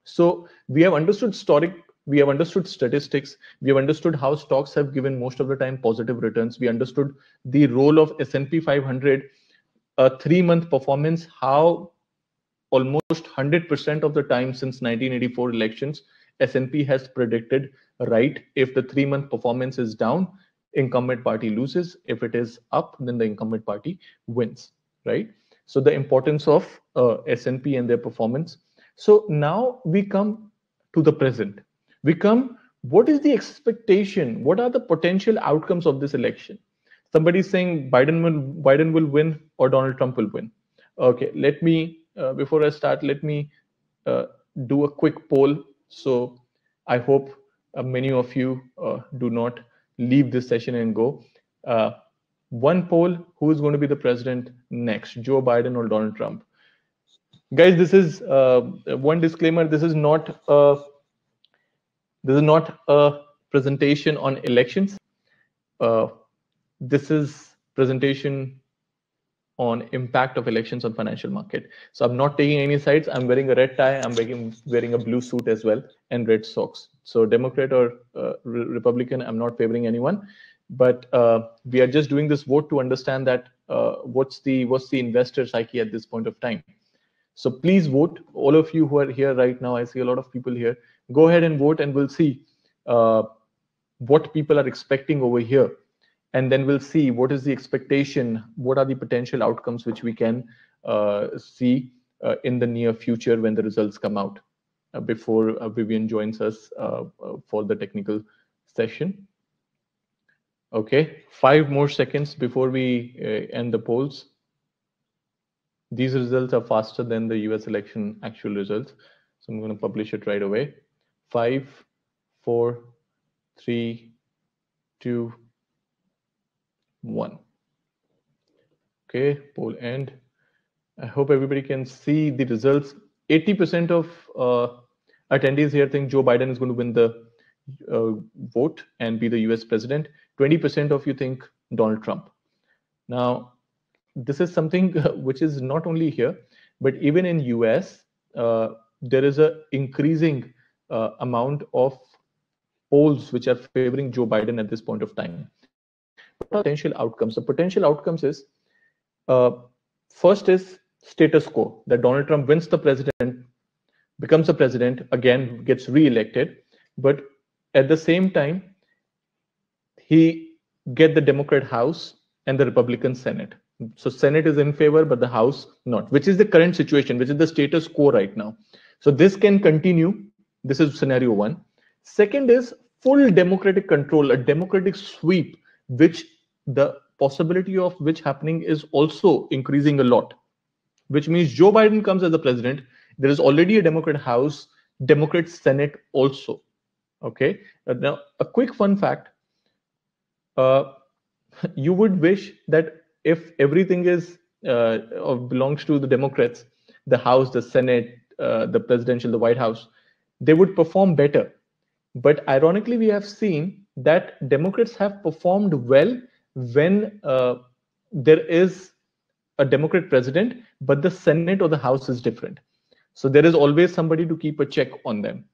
So we have understood we have understood statistics, we have understood how stocks have given most of the time positive returns. We understood the role of S&P 500, a 3-month performance, how almost 100% of the time since 1984 elections, S&P has predicted right. If the 3-month performance is down, incumbent party loses. If it is up, then the incumbent party wins, right? So the importance of S&P and their performance. So now we come to the present. We come, what is the expectation? What are the potential outcomes of this election? Somebody's saying Biden will win or Donald Trump will win. Okay, let me before I start, let me do a quick poll. So I hope many of you do not leave this session and go. One poll: who is going to be the president next, Joe Biden or Donald Trump? Guys, this is one disclaimer. This is not a presentation on elections. This is presentation on impact of elections on financial market. So I'm not taking any sides. I'm wearing a red tie. I'm wearing a blue suit as well and red socks. So Democrat or Republican, I'm not favoring anyone. But we are just doing this vote to understand that what's the investor psyche at this point of time. So please vote. All of you who are here right now, I see a lot of people here. Go ahead and vote, and we'll see what people are expecting over here. And then we'll see what is the expectation, what are the potential outcomes which we can see in the near future when the results come out, before Vivian joins us for the technical session. Okay, 5 more seconds before we end the polls. These results are faster than the US election actual results. So I'm going to publish it right away. 5, 4, 3, 2, 1. Okay, poll end. I hope everybody can see the results. 80% of attendees here think Joe Biden is going to win the vote and be the US president. 20% of you think Donald Trump. Now, this is something which is not only here, but even in US, there is a increasing amount of polls which are favoring Joe Biden at this point of time. What are potential outcomes? The potential outcomes is first is status quo, that Donald Trump wins the president, becomes a president, again gets re-elected, but at the same time, he get the Democrat House and the Republican Senate. So Senate is in favor, but the House not, which is the current situation, which is the status quo right now. So this can continue. This is scenario one. Second is full Democratic control, a Democratic sweep, which the possibility of which happening is also increasing a lot, which means Joe Biden comes as the president. There is already a Democrat House, Democrat Senate also. Okay. Now, a quick fun fact. You would wish that if everything is belongs to the Democrats, the House, the Senate, the presidential, the White House, they would perform better. But ironically, we have seen that Democrats have performed well when there is a Democrat president, but the Senate or the House is different. So there is always somebody to keep a check on them,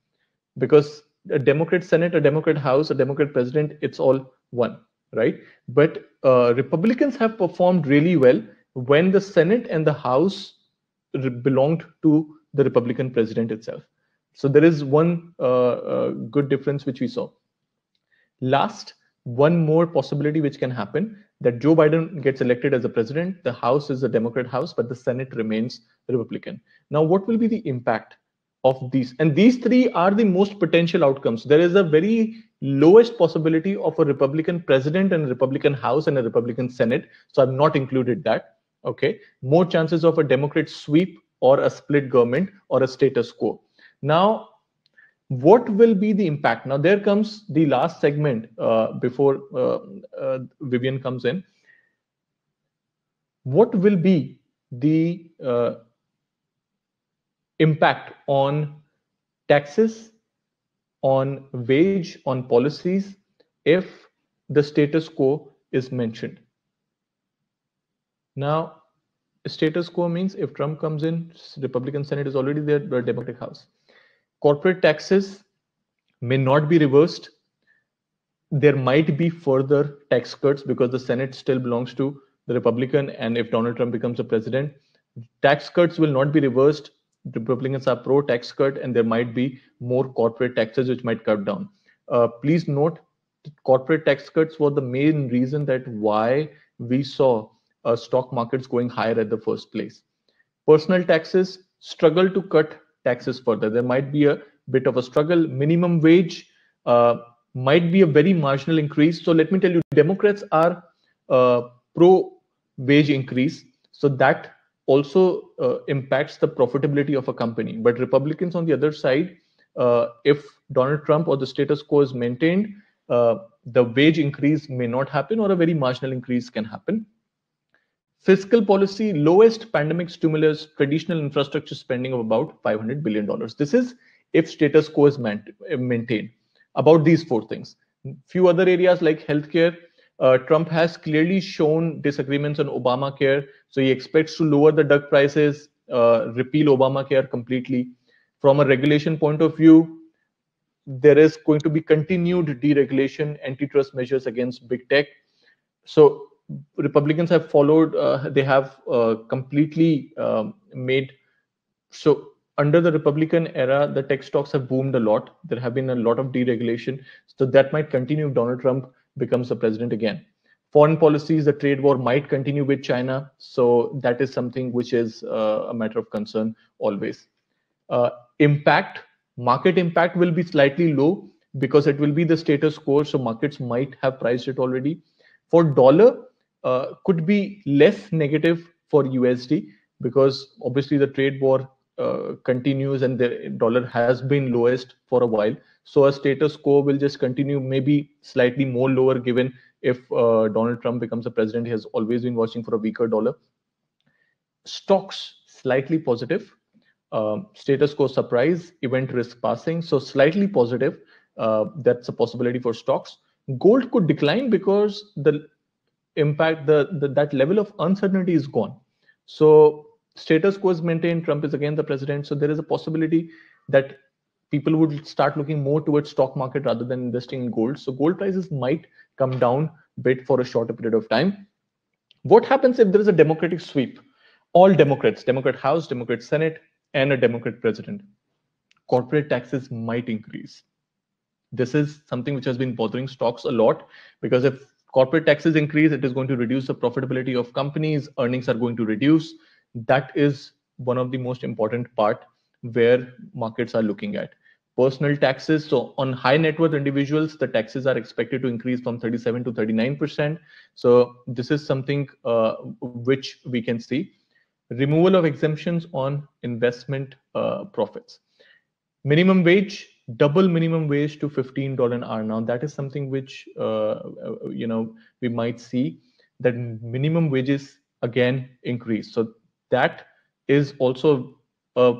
because a Democrat Senate, a Democrat House, a Democrat president, it's all one, right? But Republicans have performed really well when the Senate and the House belonged to the Republican president itself. So there is one good difference which we saw. Last, one more possibility which can happen, that Joe Biden gets elected as a president, the House is a Democrat House, but the Senate remains Republican. Now, what will be the impact of these? And these three are the most potential outcomes. There is a very lowest possibility of a Republican president and a Republican House and a Republican Senate. So I've not included that. Okay. More chances of a Democrat sweep or a split government or a status quo. Now, what will be the impact? Now, there comes the last segment before Vivian comes in. What will be the impact on taxes, on wage, on policies, if the status quo is mentioned? Now, status quo means if Trump comes in, Republican Senate is already there, but Democratic House. Corporate taxes may not be reversed. There might be further tax cuts because the Senate still belongs to the Republican, and if Donald Trump becomes a president, tax cuts will not be reversed. The Republicans are pro tax cut, and there might be more corporate taxes which might cut down. Please note, corporate tax cuts were the main reason that why we saw stock markets going higher at the first place. Personal taxes struggle to cut taxes further. There might be a bit of a struggle. Minimum wage might be a very marginal increase. So let me tell you, Democrats are pro wage increase. So that also impacts the profitability of a company. But Republicans on the other side, if Donald Trump or the status quo is maintained, the wage increase may not happen, or a very marginal increase can happen. Fiscal policy, lowest pandemic stimulus, traditional infrastructure spending of about $500 billion. This is if status quo is maintained. About these four things. Few other areas like healthcare, Trump has clearly shown disagreements on Obamacare. So he expects to lower the drug prices, repeal Obamacare completely. From a regulation point of view, there is going to be continued deregulation, antitrust measures against big tech. So Republicans have followed, they have completely made, so under the Republican era, the tech stocks have boomed a lot. There have been a lot of deregulation. So that might continue if Donald Trump becomes the president again. Foreign policies, the trade war might continue with China. So that is something which is a matter of concern always. Impact, market impact will be slightly low because it will be the status quo. So markets might have priced it already. For dollar, could be less negative for USD because obviously the trade war continues and the dollar has been lowest for a while, so a status quo will just continue, maybe slightly more lower, given if Donald Trump becomes a president. He has always been watching for a weaker dollar. Stocks slightly positive, status quo surprise, event risk passing, so slightly positive. That's a possibility for stocks. Gold could decline because the impact, that level of uncertainty is gone. So status quo is maintained. Trump is again the president, so there is a possibility that people would start looking more towards stock market rather than investing in gold. So gold prices might come down a bit for a shorter period of time. What happens if there is a Democratic sweep? All Democrats, Democrat House, Democrat Senate, and a Democrat president. Corporate taxes might increase. This is something which has been bothering stocks a lot, because if corporate taxes increase, it is going to reduce the profitability of companies, earnings are going to reduce. That is one of the most important part where markets are looking at. Personal taxes, so on high net worth individuals, the taxes are expected to increase from 37 to 39%. So this is something which we can see. Removal of exemptions on investment profits. Minimum wage, double minimum wage to $15 an hour. Now that is something which we might see, that minimum wages again increase. So that is also a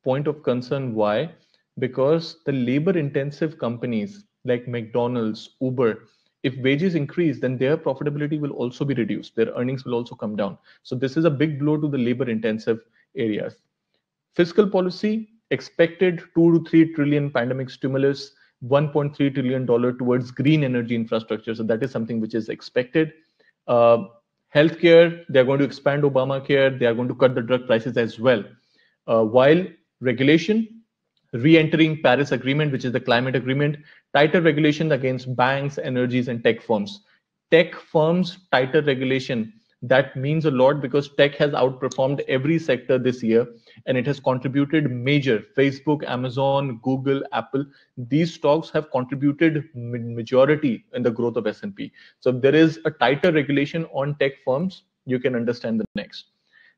point of concern. Why? Because the labor intensive companies like McDonald's, Uber, if wages increase, then their profitability will also be reduced. Their earnings will also come down. So this is a big blow to the labor intensive areas. Fiscal policy, expected 2 to 3 trillion pandemic stimulus, $1.3 trillion towards green energy infrastructure. So that is something which is expected. Healthcare, they're going to expand Obamacare. They are going to cut the drug prices as well. While regulation, re-entering Paris Agreement, which is the climate agreement, tighter regulation against banks, energies, and tech firms. Tech firms, tighter regulation. That means a lot, because tech has outperformed every sector this year, and it has contributed major. Facebook, Amazon, Google, Apple, these stocks have contributed majority in the growth of S&P. So if there is a tighter regulation on tech firms, you can understand the next.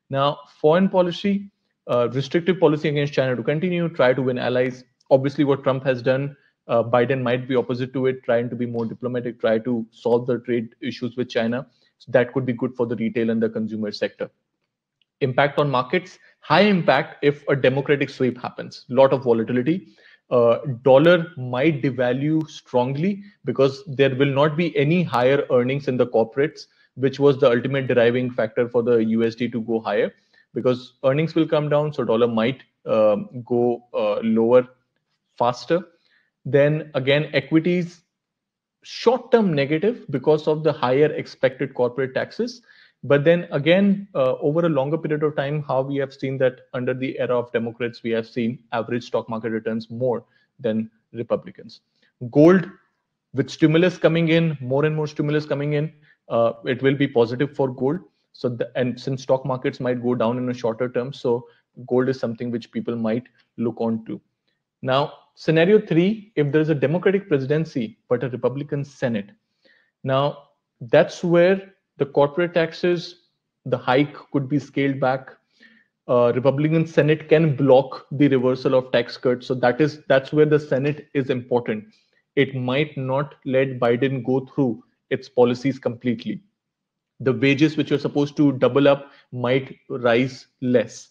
Now, foreign policy, restrictive policy against China to continue, try to win allies. Obviously, what Trump has done, Biden might be opposite to it, trying to be more diplomatic, try to solve the trade issues with China. So that could be good for the retail and the consumer sector. Impact on markets, high impact if a democratic sweep happens. Lot of volatility. Dollar might devalue strongly because there will not be any higher earnings in the corporates, which was the ultimate deriving factor for the USD to go higher, because earnings will come down, so dollar might go lower faster. Then again, equities, short-term negative because of the higher expected corporate taxes. But then again, over a longer period of time, how we have seen that under the era of Democrats, we have seen average stock market returns more than Republicans. Gold, with stimulus coming in, more and more stimulus coming in, it will be positive for gold. So, and since stock markets might go down in a shorter term, so gold is something which people might look on to. Now, scenario 3, if there is a Democratic presidency but a Republican Senate. Now, that's where the corporate taxes, the hike could be scaled back. Republican Senate can block the reversal of tax cuts. So that's where the Senate is important. It might not let Biden go through its policies completely. The wages which are supposed to double up might rise less.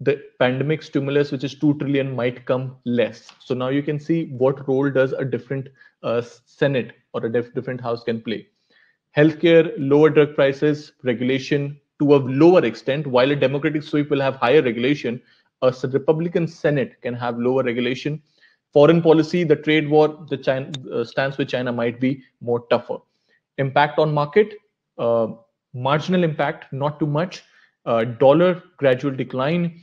The pandemic stimulus, which is 2 trillion, might come less. So now you can see what role does a different Senate or a different house can play. Healthcare, lower drug prices, regulation to a lower extent. While a Democratic sweep will have higher regulation, a Republican Senate can have lower regulation. Foreign policy, the trade war, the China stance with China might be more tougher. Impact on market, marginal impact, not too much. Dollar gradual decline.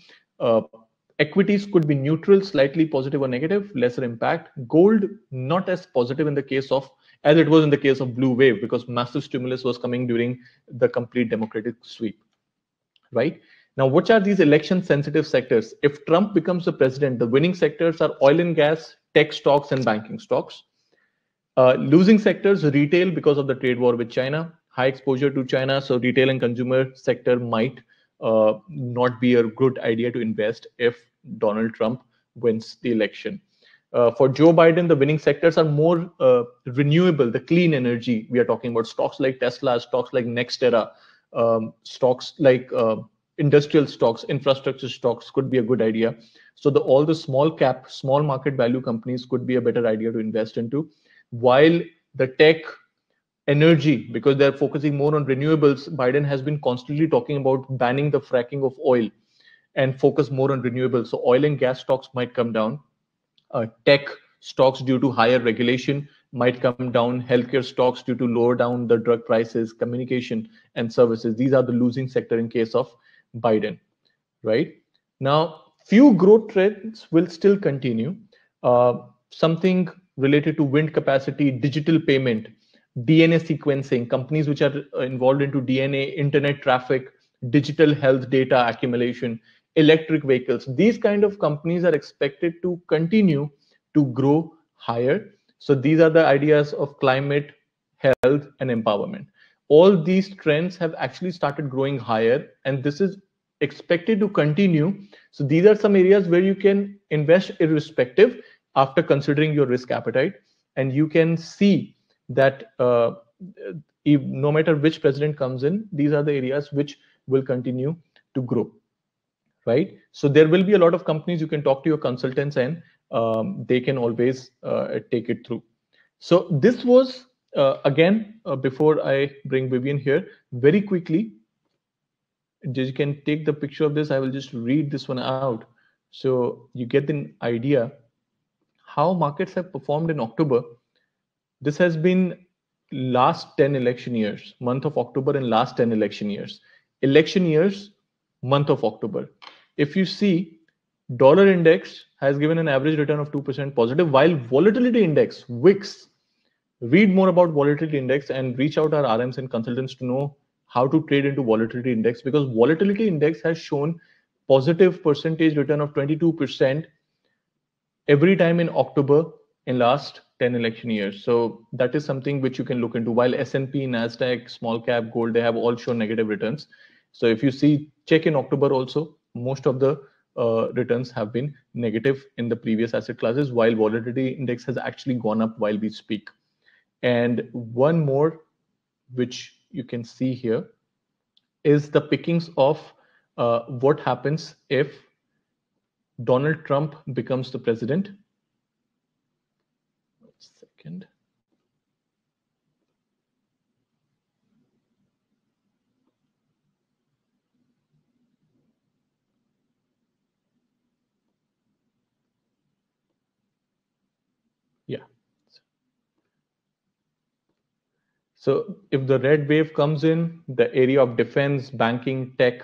Equities could be neutral, slightly positive or negative, lesser impact. Gold, not as positive in the case of, as it was in the case of blue wave, because massive stimulus was coming during the complete Democratic sweep, right? Now, what are these election sensitive sectors? If Trump becomes the president, the winning sectors are oil and gas, tech stocks, and banking stocks. Losing sectors, retail, because of the trade war with China, high exposure to China, so retail and consumer sector might not be a good idea to invest if Donald Trump wins the election. For Joe Biden, the winning sectors are more renewable, the clean energy. We are talking about stocks like Tesla, stocks like NextEra, stocks like industrial stocks, infrastructure stocks could be a good idea. So all the small cap, small market value companies could be a better idea to invest into, while the tech, energy, because they're focusing more on renewables. Biden has been constantly talking about banning the fracking of oil and focus more on renewables. So oil and gas stocks might come down. Tech stocks due to higher regulation might come down. Healthcare stocks due to lower down the drug prices, communication and services. These are the losing sector in case of Biden, right? Now, few growth trends will still continue. Something related to wind capacity, digital payment, DNA sequencing, companies which are involved into DNA, internet traffic, digital health data accumulation, electric vehicles. These kind of companies are expected to continue to grow higher. So these are the ideas of climate, health, and empowerment. All these trends have actually started growing higher, and this is expected to continue. So these are some areas where you can invest irrespective after considering your risk appetite, and you can see that no matter which president comes in, these are the areas which will continue to grow, right? So there will be a lot of companies you can talk to your consultants, and they can always take it through. So this was again, before I bring Vivian here, very quickly, you can take the picture of this. I will just read this one out so you get an idea how markets have performed in October. This has been last 10 election years, month of October, and last 10 election years, month of October. If you see, dollar index has given an average return of 2% positive, while volatility index, VIX, read more about volatility index and reach out our RMs and consultants to know how to trade into volatility index, because volatility index has shown positive percentage return of 22% every time in October in last 10 election years. So that is something which you can look into, while S&P, Nasdaq, small cap, gold, they have all shown negative returns. So if you see, check in October also, most of the returns have been negative in the previous asset classes, while volatility index has actually gone up while we speak. And one more, which you can see here, is the pickings of what happens if Donald Trump becomes the president. Second. Yeah. So if the red wave comes in, the area of defense, banking, tech,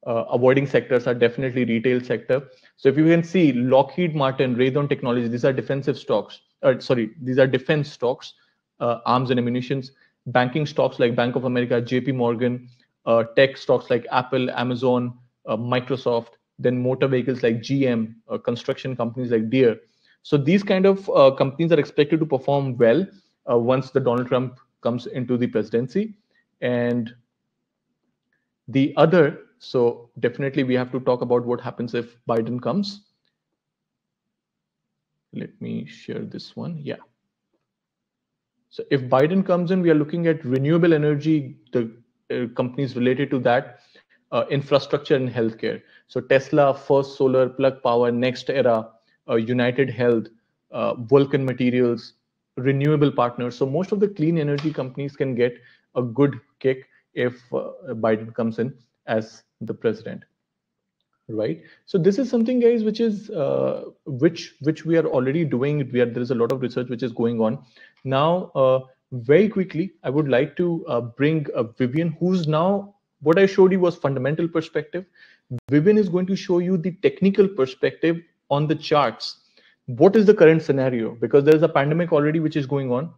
avoiding sectors are definitely retail sector. So if you can see, Lockheed Martin, Raytheon Technologies, these are defensive stocks. These are defense stocks, arms and ammunitions. Banking stocks like Bank of America, JP Morgan, tech stocks like Apple, Amazon, Microsoft, then motor vehicles like GM, construction companies like Deere. So these kind of companies are expected to perform well once the Donald Trump comes into the presidency. And the other, so definitely we have to talk about what happens if Biden comes. Let me share this one. Yeah. So if Biden comes in, we are looking at renewable energy, the companies related to that, infrastructure and healthcare. So Tesla, First Solar, Plug Power, NextEra, United Health, Vulcan Materials, renewable partners. So most of the clean energy companies can get a good kick if Biden comes in as the president, right? So this is something, guys, which is which we are already doing. There is a lot of research which is going on now. Very quickly, I would like to bring Vivian, who's now, what I showed you was fundamental perspective. Vivian is going to show you the technical perspective on the charts. What is the current scenario? Because there is a pandemic already which is going on,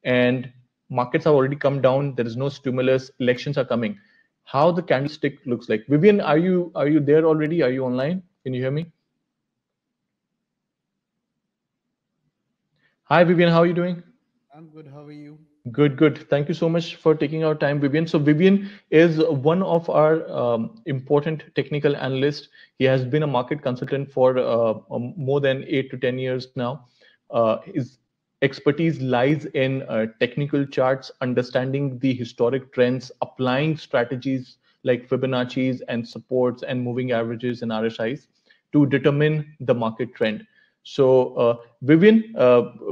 and markets have already come down. There is no stimulus. Elections are coming. How the candlestick looks like. Vivian, are you there already? Are you online? Can you hear me? Hi, Vivian. How are you doing? I'm good. How are you? Good, good. Thank you so much for taking our time, Vivian. So Vivian is one of our important technical analysts. He has been a market consultant for more than 8 to 10 years now. His expertise lies in technical charts, understanding the historic trends, applying strategies like Fibonacci's and supports and moving averages and RSIs to determine the market trend. So, Vivian,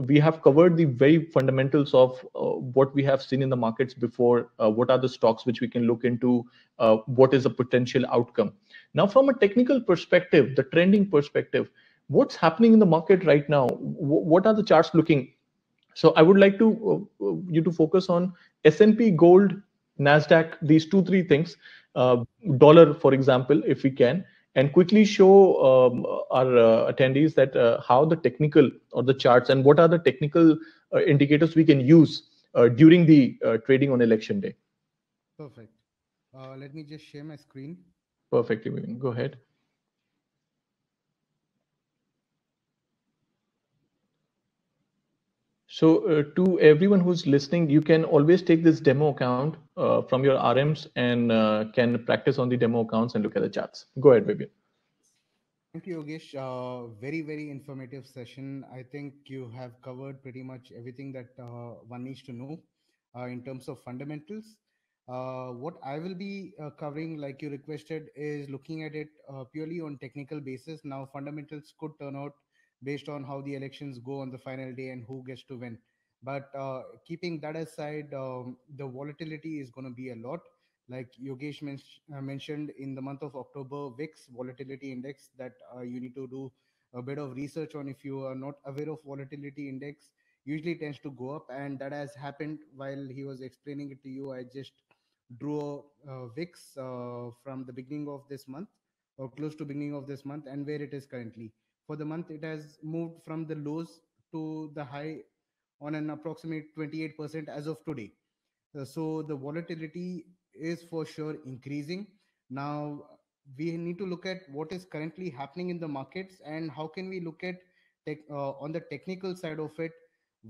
we have covered the very fundamentals of what we have seen in the markets before. What are the stocks which we can look into? What is a potential outcome? Now, from a technical perspective, the trending perspective, what's happening in the market right now? What are the charts looking? So I would like to you to focus on S&P, gold, Nasdaq, these two three things. Dollar, for example, if we can, and quickly show our attendees that how the technical or the charts and what are the technical indicators we can use during the trading on election day. Perfect. Let me just share my screen. Perfectly, Vivian. Go ahead. So, to everyone who's listening, you can always take this demo account from your RMs and can practice on the demo accounts and look at the charts. Go ahead, Vivian. Thank you, Yogesh. Very, very informative session. I think you have covered pretty much everything that one needs to know in terms of fundamentals. What I will be covering, like you requested, is looking at it purely on technical basis. Now, fundamentals could turn out based on how the elections go on the final day and who gets to win. But keeping that aside, the volatility is going to be a lot. Like Yogesh mentioned, in the month of October, VIX volatility index that you need to do a bit of research on. If you are not aware of volatility index, usually tends to go up, and that has happened while he was explaining it to you. I just drew a VIX from the beginning of this month or close to beginning of this month and where it is currently. For the month, it has moved from the lows to the high on an approximate 28% as of today. So the volatility is for sure increasing. Now we need to look at what is currently happening in the markets and how can we look at on the technical side of it.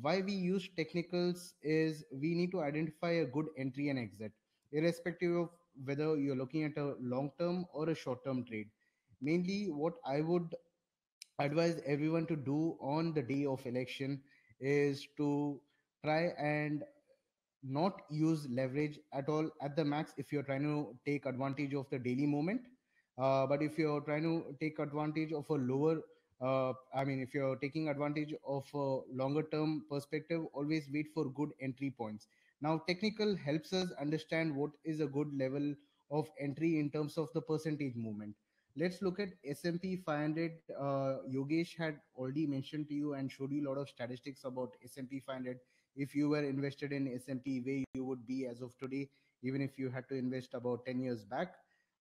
Why we use technicals is we need to identify a good entry and exit, irrespective of whether you're looking at a long term or a short term trade. Mainly, what I would advise everyone to do on the day of election is to try and not use leverage at all at the max if you're trying to take advantage of the daily moment. But if you're trying to take advantage of a lower, if you're taking advantage of a longer term perspective, always wait for good entry points. Now, technical helps us understand what is a good level of entry in terms of the percentage movement. Let's look at S&P 500. Yogesh had already mentioned to you and showed you a lot of statistics about S&P 500. If you were invested in S&P, where you would be as of today, even if you had to invest about 10 years back.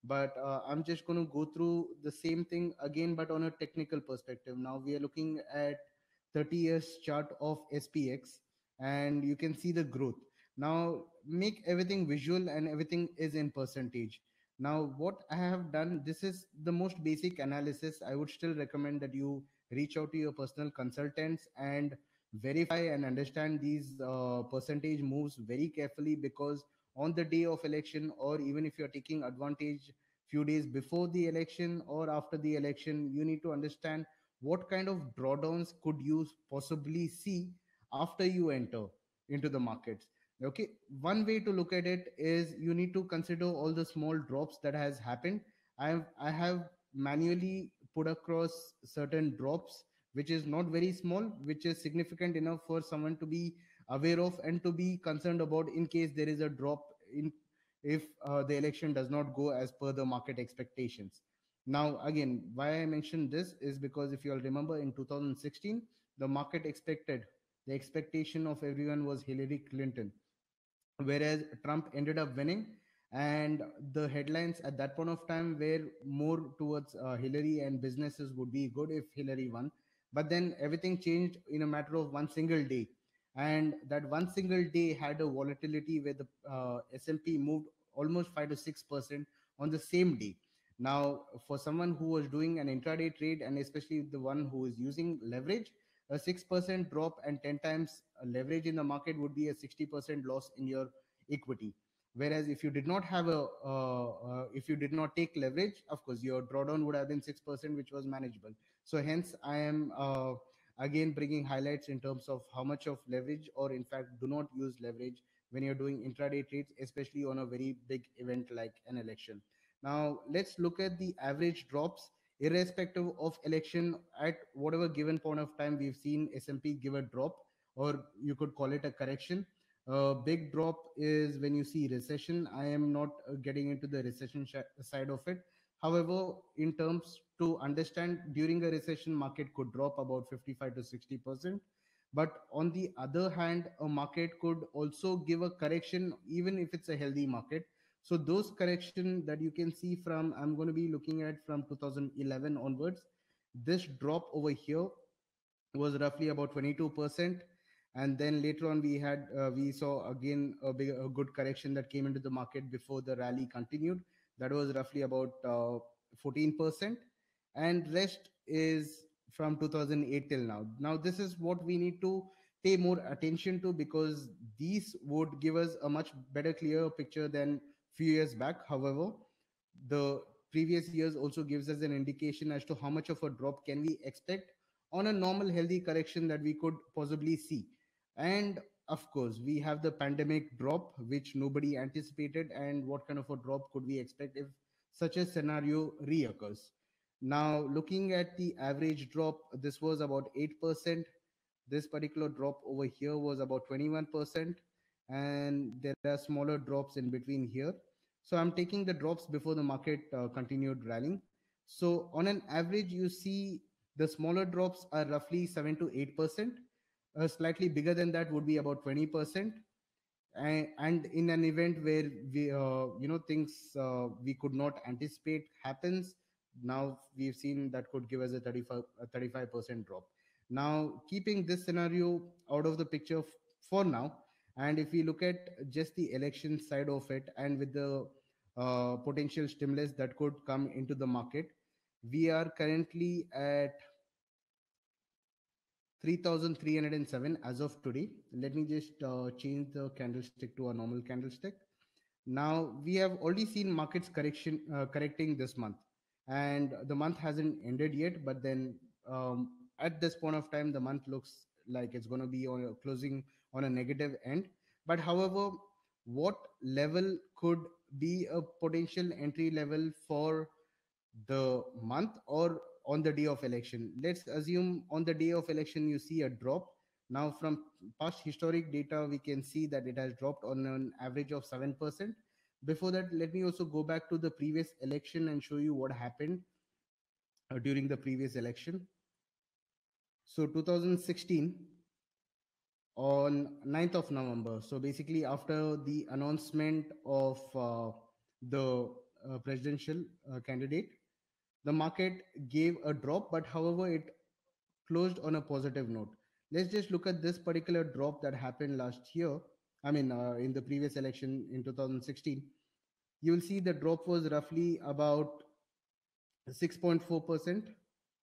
But I'm just going to go through the same thing again, but on a technical perspective. Now we are looking at 30 years chart of SPX, and you can see the growth. Now make everything visual and everything is in percentage. Now what I have done, this is the most basic analysis. I would still recommend that you reach out to your personal consultants and verify and understand these percentage moves very carefully, because on the day of election, or even if you're taking advantage few days before the election or after the election, you need to understand what kind of drawdowns could you possibly see after you enter into the markets. Okay, one way to look at it is you need to consider all the small drops that has happened. I have manually put across certain drops which is not very small, which is significant enough for someone to be aware of and to be concerned about in case there is a drop in, if the election does not go as per the market expectations. Now, again, why I mentioned this is because if you all remember in 2016, the market expected, the expectation of everyone was Hillary Clinton, whereas Trump ended up winning. And the headlines at that point of time were more towards Hillary, and businesses would be good if Hillary won. But then everything changed in a matter of one single day, and that one single day had a volatility where the S&P moved almost 5 to 6% on the same day. Now, for someone who was doing an intraday trade, and especially the one who is using leverage, a 6% drop and 10 times leverage in the market would be a 60% loss in your equity. Whereas if you did not have if you did not take leverage, of course your drawdown would have been 6%, which was manageable. So hence I am again bringing highlights in terms of how much of leverage, or in fact do not use leverage when you're doing intraday trades, especially on a very big event like an election. Now let's look at the average drops irrespective of election. At whatever given point of time, we've seen S&P give a drop, or you could call it a correction. Big drop is when you see recession. I am not getting into the recession side of it. However, in terms to understand, during a recession, market could drop about 55 to 60%. But on the other hand, a market could also give a correction even if it's a healthy market. So those correction that you can see from, I'm going to be looking at from 2011 onwards, this drop over here was roughly about 22%. And then later on we saw again a good correction that came into the market before the rally continued. That was roughly about 14%. And rest is from 2008 till now. Now this is what we need to pay more attention to, because these would give us a much better clear picture than few years back. However, the previous years also gives us an indication as to how much of a drop can we expect on a normal healthy correction that we could possibly see. And of course we have the pandemic drop, which nobody anticipated, and what kind of a drop could we expect if such a scenario reoccurs. Now looking at the average drop, this was about 8%. This particular drop over here was about 21%, and there are smaller drops in between here. So I'm taking the drops before the market continued rallying. So on an average, you see the smaller drops are roughly 7 to 8%. Slightly bigger than that would be about 20%. And in an event where we things we could not anticipate happens, now we've seen that could give us a 35% drop. Now keeping this scenario out of the picture for now, and if we look at just the election side of it, and with the potential stimulus that could come into the market, we are currently at 3,307 as of today. Let me just change the candlestick to a normal candlestick. Now we have already seen markets correcting this month, and the month hasn't ended yet. But then at this point of time, the month looks like it's going to be on closing on a negative end. But however, what level could be a potential entry level for the month or on the day of election? Let's assume on the day of election you see a drop. Now from past historic data we can see that it has dropped on an average of 7%. Before that, let me also go back to the previous election and show you what happened during the previous election. So 2016, on 9th of November, so basically after the announcement of the presidential candidate, the market gave a drop, but however it closed on a positive note. Let's just look at this particular drop that happened last year. I mean, in the previous election in 2016, you will see the drop was roughly about 6.4%.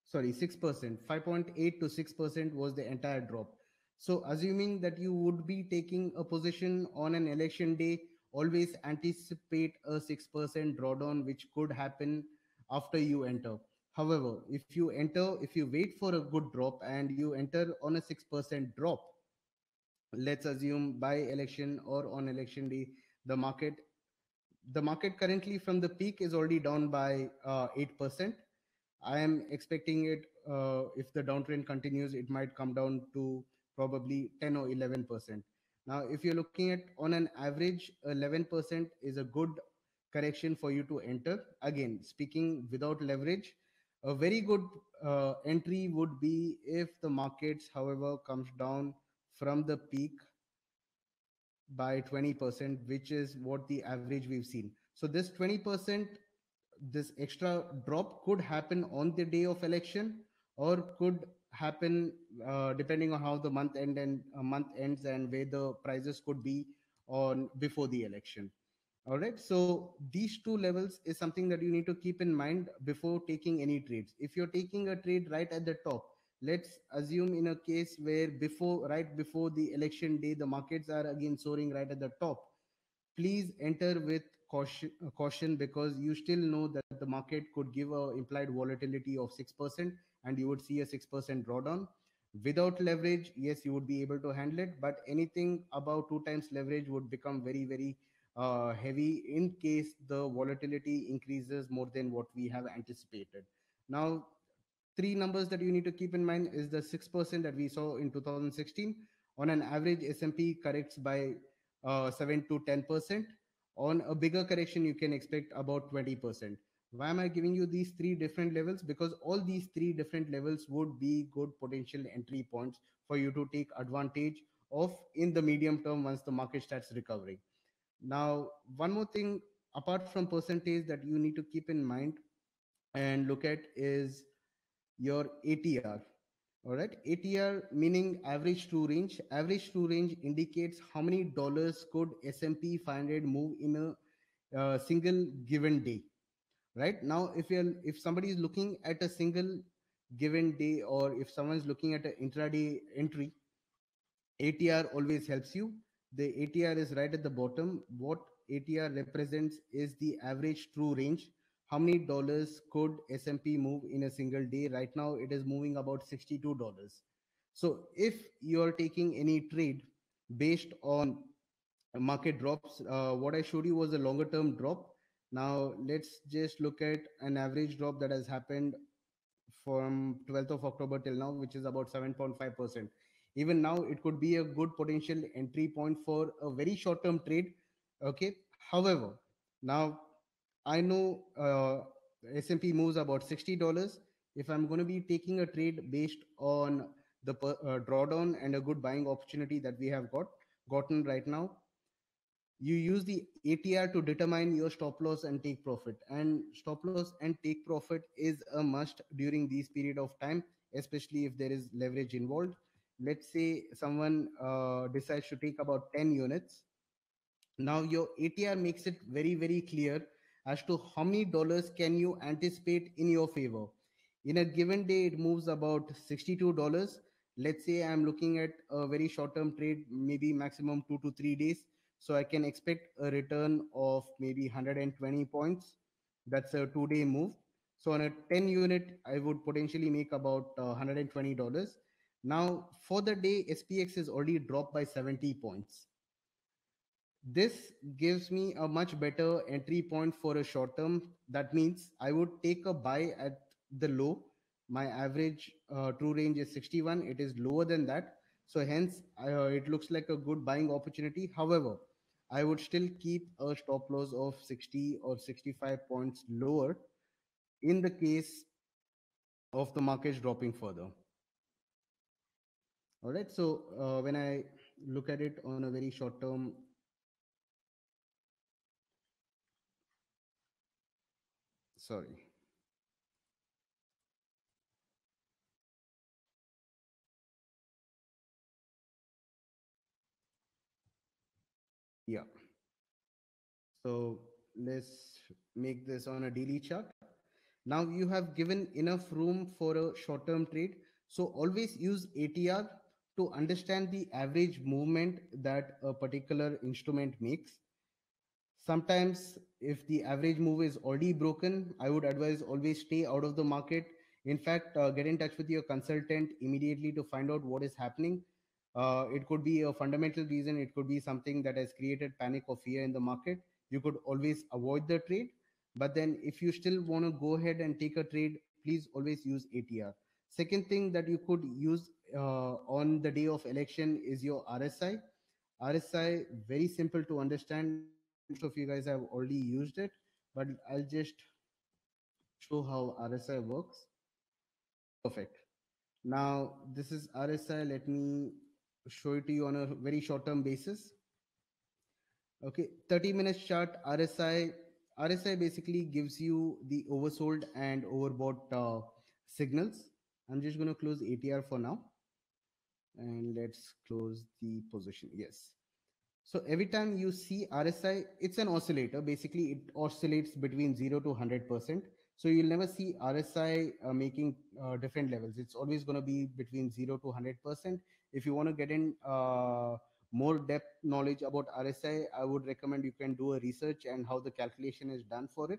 Sorry, 6%. 5.8 to 6% was the entire drop. So assuming that you would be taking a position on an election day, always anticipate a 6% drawdown, which could happen after you enter. However, if you wait for a good drop and you enter on a 6% drop, let's assume by election or on election day, the market the market currently from the peak is already down by 8%. I am expecting it, if the downtrend continues, it might come down to probably 10 or 11%. Now, if you're looking at on an average, 11% is a good correction for you to enter. Again, speaking without leverage, a very good entry would be if the markets, however, comes down from the peak by 20%, which is what the average we've seen. So this 20%, this extra drop could happen on the day of election, or could happen depending on how the month ends and where the prices could be on before the election. All right, so these two levels is something that you need to keep in mind before taking any trades. If you're taking a trade right at the top, let's assume in a case where before, right before the election day, the markets are again soaring right at the top. Please enter with caution, because you still know that the market could give a implied volatility of 6%, and you would see a 6% drawdown. Without leverage, yes, you would be able to handle it, but anything above two times leverage would become very, very heavy in case the volatility increases more than what we have anticipated. Now, three numbers that you need to keep in mind is the 6% that we saw in 2016. On an average, S&P corrects by 7 to 10%. On a bigger correction, you can expect about 20%. Why am I giving you these three different levels? Because all these three different levels would be good potential entry points for you to take advantage of in the medium term once the market starts recovering. Now, one more thing apart from percentage that you need to keep in mind and look at is your ATR. All right, ATR meaning average true range. Average true range indicates how many dollars could S&P 500 move in a single given day. Right now, if somebody is looking at a single given day, or if someone's looking at an intraday entry, ATR always helps you. The ATR is right at the bottom. What ATR represents is the average true range. How many dollars could S&P move in a single day? Right now, it is moving about $62. So if you're taking any trade based on market drops, what I showed you was a longer term drop. Now let's just look at an average drop that has happened from 12th of October till now, which is about 7.5%. Even now, it could be a good potential entry point for a very short term trade. Okay. However, now I know S&P moves about $60. If I'm going to be taking a trade based on the drawdown and a good buying opportunity that we have gotten right now, you use the ATR to determine your stop loss and take profit. And stop loss and take profit is a must during this period of time, especially if there is leverage involved. Let's say someone decides to take about 10 units. Now your ATR makes it very, very clear as to how many dollars can you anticipate in your favor. In a given day, it moves about $62. Let's say I'm looking at a very short term trade, maybe maximum 2 to 3 days. So I can expect a return of maybe 120 points. That's a 2 day move. So on a 10 unit, I would potentially make about $120. Now for the day, SPX is already dropped by 70 points. This gives me a much better entry point for a short term. That means I would take a buy at the low. My average true range is 61. It is lower than that. So hence, it looks like a good buying opportunity. However, I would still keep a stop loss of 60 or 65 points lower in the case of the markets dropping further. All right. So when I look at it on a very short term, sorry. Yeah. So let's make this on a daily chart. Now you have given enough room for a short term trade. So always use ATR to understand the average movement that a particular instrument makes. Sometimes, if the average move is already broken, I would advise always stay out of the market. In fact, get in touch with your consultant immediately to find out what is happening. It could be a fundamental reason, it could be something that has created panic or fear in the market. You could always avoid the trade. But then, if you still want to go ahead and take a trade, please always use ATR. Second thing that you could use on the day of election is your RSI. RSI, very simple to understand. Most of you guys have already used it, but I'll just show how RSI works. Perfect. Now, this is RSI. Let me show it to you on a very short term basis. Okay, 30 minutes chart RSI. RSI basically gives you the oversold and overbought signals. I'm just going to close ATR for now, and let's close the position. Yes. So every time you see RSI, it's an oscillator. Basically, it oscillates between 0 to 100%. So you'll never see RSI making different levels. It's always going to be between 0 to 100%. If you want to get in more depth knowledge about RSI, I would recommend you can do a research and how the calculation is done for it.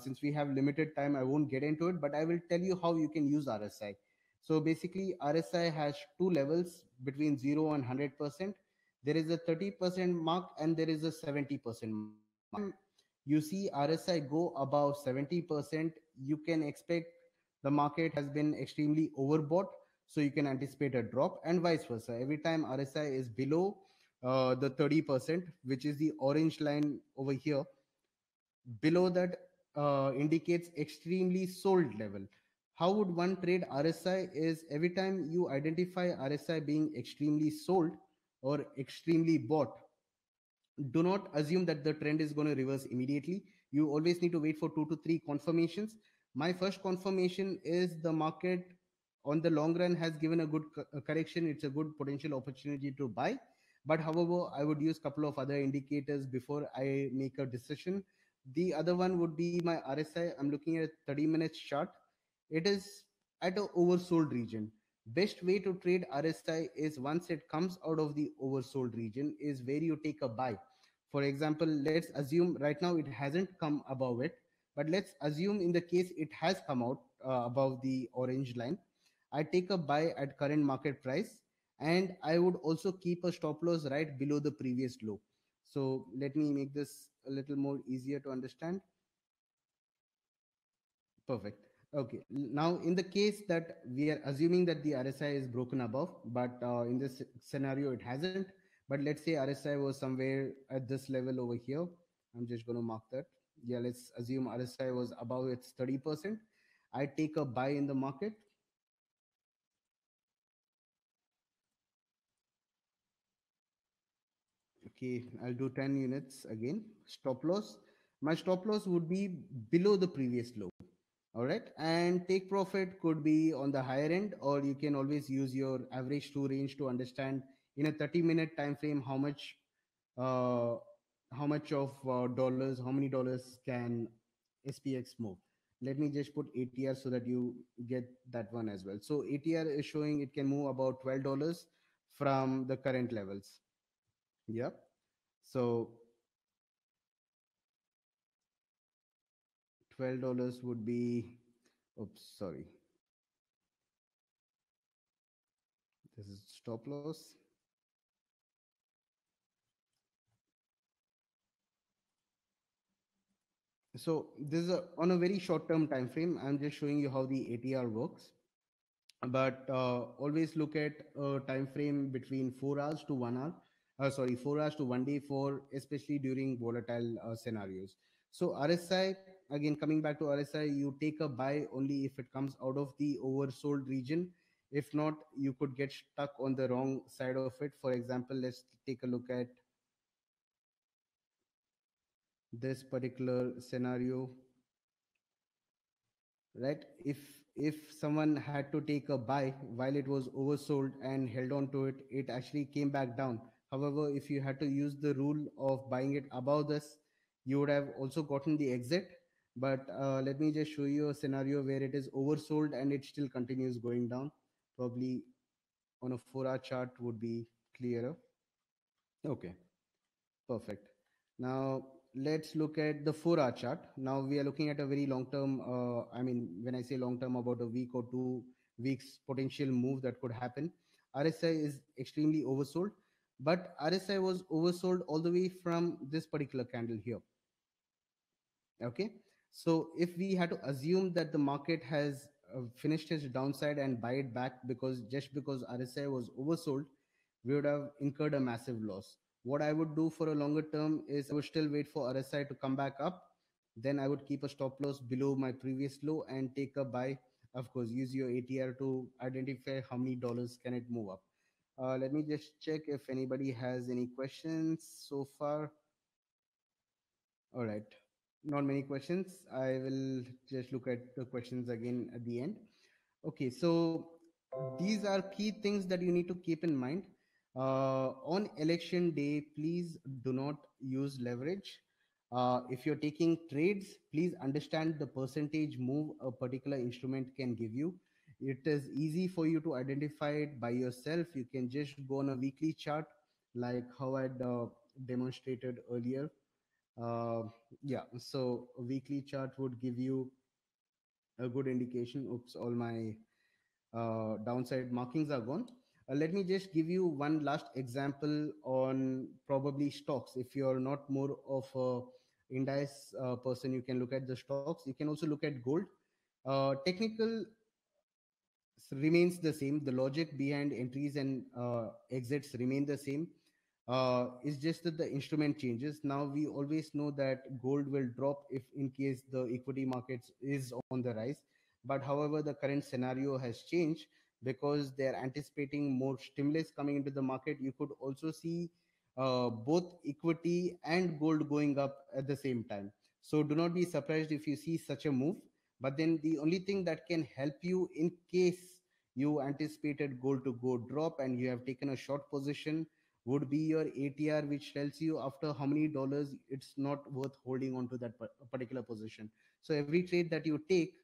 Since we have limited time, I won't get into it, but I will tell you how you can use RSI. So basically, RSI has two levels between 0 and 100%. There is a 30% mark and there is a 70% mark. Anytime you see RSI go above 70%, you can expect the market has been extremely overbought. So you can anticipate a drop, and vice versa. Every time RSI is below the 30%, which is the orange line over here, below that indicates extremely sold level. How would one trade RSI? Is every time you identify RSI being extremely sold or extremely bought, do not assume that the trend is going to reverse immediately. You always need to wait for 2 to 3 confirmations. My first confirmation is the market on the long run has given a good correction. It's a good potential opportunity to buy. But however, I would use couple of other indicators before I make a decision. The other one would be my RSI. I'm looking at 30 minutes chart. It is at a oversold region. Best way to trade RSI is once it comes out of the oversold region is where you take a buy. For example, let's assume right now it hasn't come above it, but let's assume in the case it has come out above the orange line. I take a buy at current market price, and I would also keep a stop loss right below the previous low. So let me make this a little more easier to understand. Perfect. Okay. Now, in the case that we are assuming that the RSI is broken above, but in this scenario it hasn't. But let's say RSI was somewhere at this level over here. I'm just going to mark that. Yeah, let's assume RSI was above its 30%. I take a buy in the market. Okay, I'll do 10 units again. Stop loss. My stop loss would be below the previous low. All right. And take profit could be on the higher end, or you can always use your average true range to understand in a 30-minute time frame uh, how much of dollars, how many dollars can SPX move. Let me just put ATR so that you get that one as well. So ATR is showing it can move about $12 from the current levels. Yep. So $12 would be, oops, sorry, this is stop loss. So this is on a very short term time frame. I'm just showing you how the ATR works, but always look at a time frame between 4 hours to 1 hour. Sorry, 4 hours to 1 day for especially during volatile scenarios. So RSI, again coming back to RSI, you take a buy only if it comes out of the oversold region. If not, you could get stuck on the wrong side of it. For example, let's take a look at this particular scenario. Right, if someone had to take a buy while it was oversold and held on to it, it actually came back down. However, if you had to use the rule of buying it above this, you would have also gotten the exit. But let me just show you a scenario where it is oversold and it still continues going down. Probably on a 4-hour chart would be clearer. Okay, perfect. Now let's look at the 4-hour chart. Now we are looking at a very long term. I mean, when I say long term, about a week or 2 weeks potential move that could happen. RSI is extremely oversold, but RSI was oversold all the way from this particular candle here. Okay, so if we had to assume that the market has finished its downside and buy it back because just because RSI was oversold, we would have incurred a massive loss. What I would do for a longer term is I would still wait for RSI to come back up. Then I would keep a stop loss below my previous low and take a buy. Of course, use your ATR to identify how many dollars can it move up. Let me just check if anybody has any questions so far. All right. Not many questions. I will just look at the questions again at the end. Okay, so these are key things that you need to keep in mind. On election day, please do not use leverage. If you're taking trades, please understand the percentage move a particular instrument can give you. It is easy for you to identify it by yourself. You can just go on a weekly chart, like how I'd demonstrated earlier. Uh, yeah, so a weekly chart would give you a good indication. Oops, all my downside markings are gone. Let me just give you one last example on probably stocks. If you're not more of a indice person, you can look at the stocks. You can also look at gold. Technical remains the same. The logic behind entries and exits remain the same. It's just that the instrument changes. Now we always know that gold will drop if in case the equity markets is on the rise. But however, the current scenario has changed because they're anticipating more stimulus coming into the market. You could also see both equity and gold going up at the same time. So do not be surprised if you see such a move. But then the only thing that can help you in case you anticipated gold to go drop and you have taken a short position would be your ATR, which tells you after how many dollars it's not worth holding on to that particular position. So every trade that you take,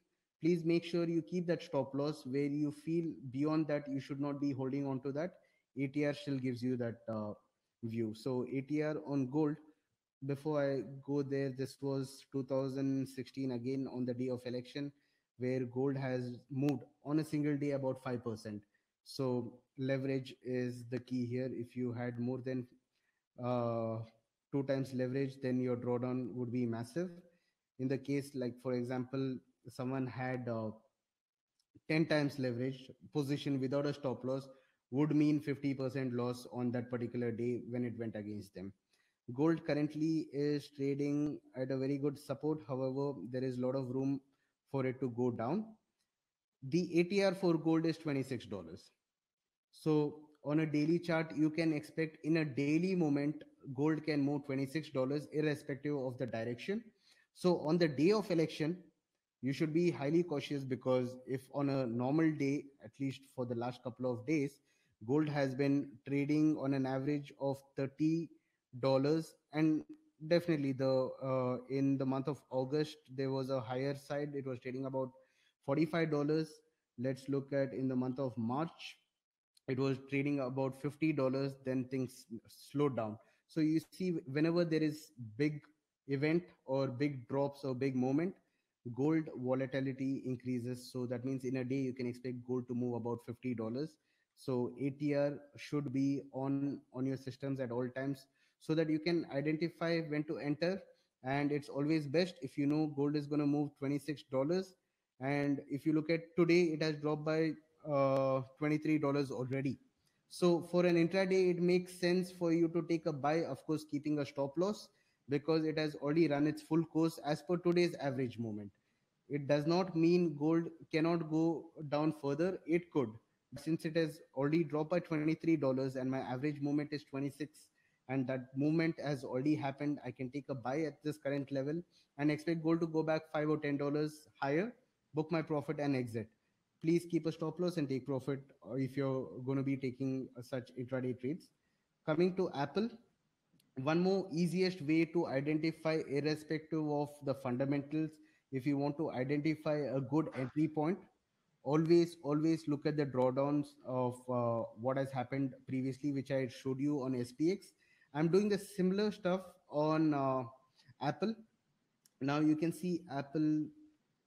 please make sure you keep that stop loss where you feel beyond that you should not be holding on to that. ATR still gives you that view. So ATR on gold, before I go there, this was 2016 again on the day of election, where gold has moved on a single day about 5%. So leverage is the key here. If you had more than uh, two times leverage, then your drawdown would be massive. In the case, like for example, someone had 10 times leverage position without a stop loss would mean 50% loss on that particular day when it went against them. Gold currently is trading at a very good support. However, there is a lot of room for it to go down. The ATR for gold is $26. So on a daily chart, you can expect in a daily moment, gold can move $26 irrespective of the direction. So on the day of election, you should be highly cautious because if on a normal day, at least for the last couple of days, gold has been trading on an average of $30, and definitely the in the month of August there was a higher side. It was trading about $45. Let's look at in the month of March, it was trading about $50. Then things slowed down. So you see, whenever there is big event or big drops or big moment, gold volatility increases. So that means in a day you can expect gold to move about $50. So ATR should be on your systems at all times so that you can identify when to enter. And it's always best if you know gold is going to move $26. And if you look at today, it has dropped by $23 already. So for an intraday, it makes sense for you to take a buy, of course, keeping a stop loss because it has already run its full course as per today's average movement. It does not mean gold cannot go down further. It could. But since it has already dropped by $23 and my average movement is 26, and that movement has already happened, I can take a buy at this current level and expect gold to go back $5 or $10 higher, book my profit and exit. Please keep a stop loss and take profit if you're going to be taking such intraday trades. Coming to Apple, one more easiest way to identify irrespective of the fundamentals, if you want to identify a good entry point, always look at the drawdowns of what has happened previously, which I showed you on SPX. I'm doing the similar stuff on Apple. Now you can see Apple.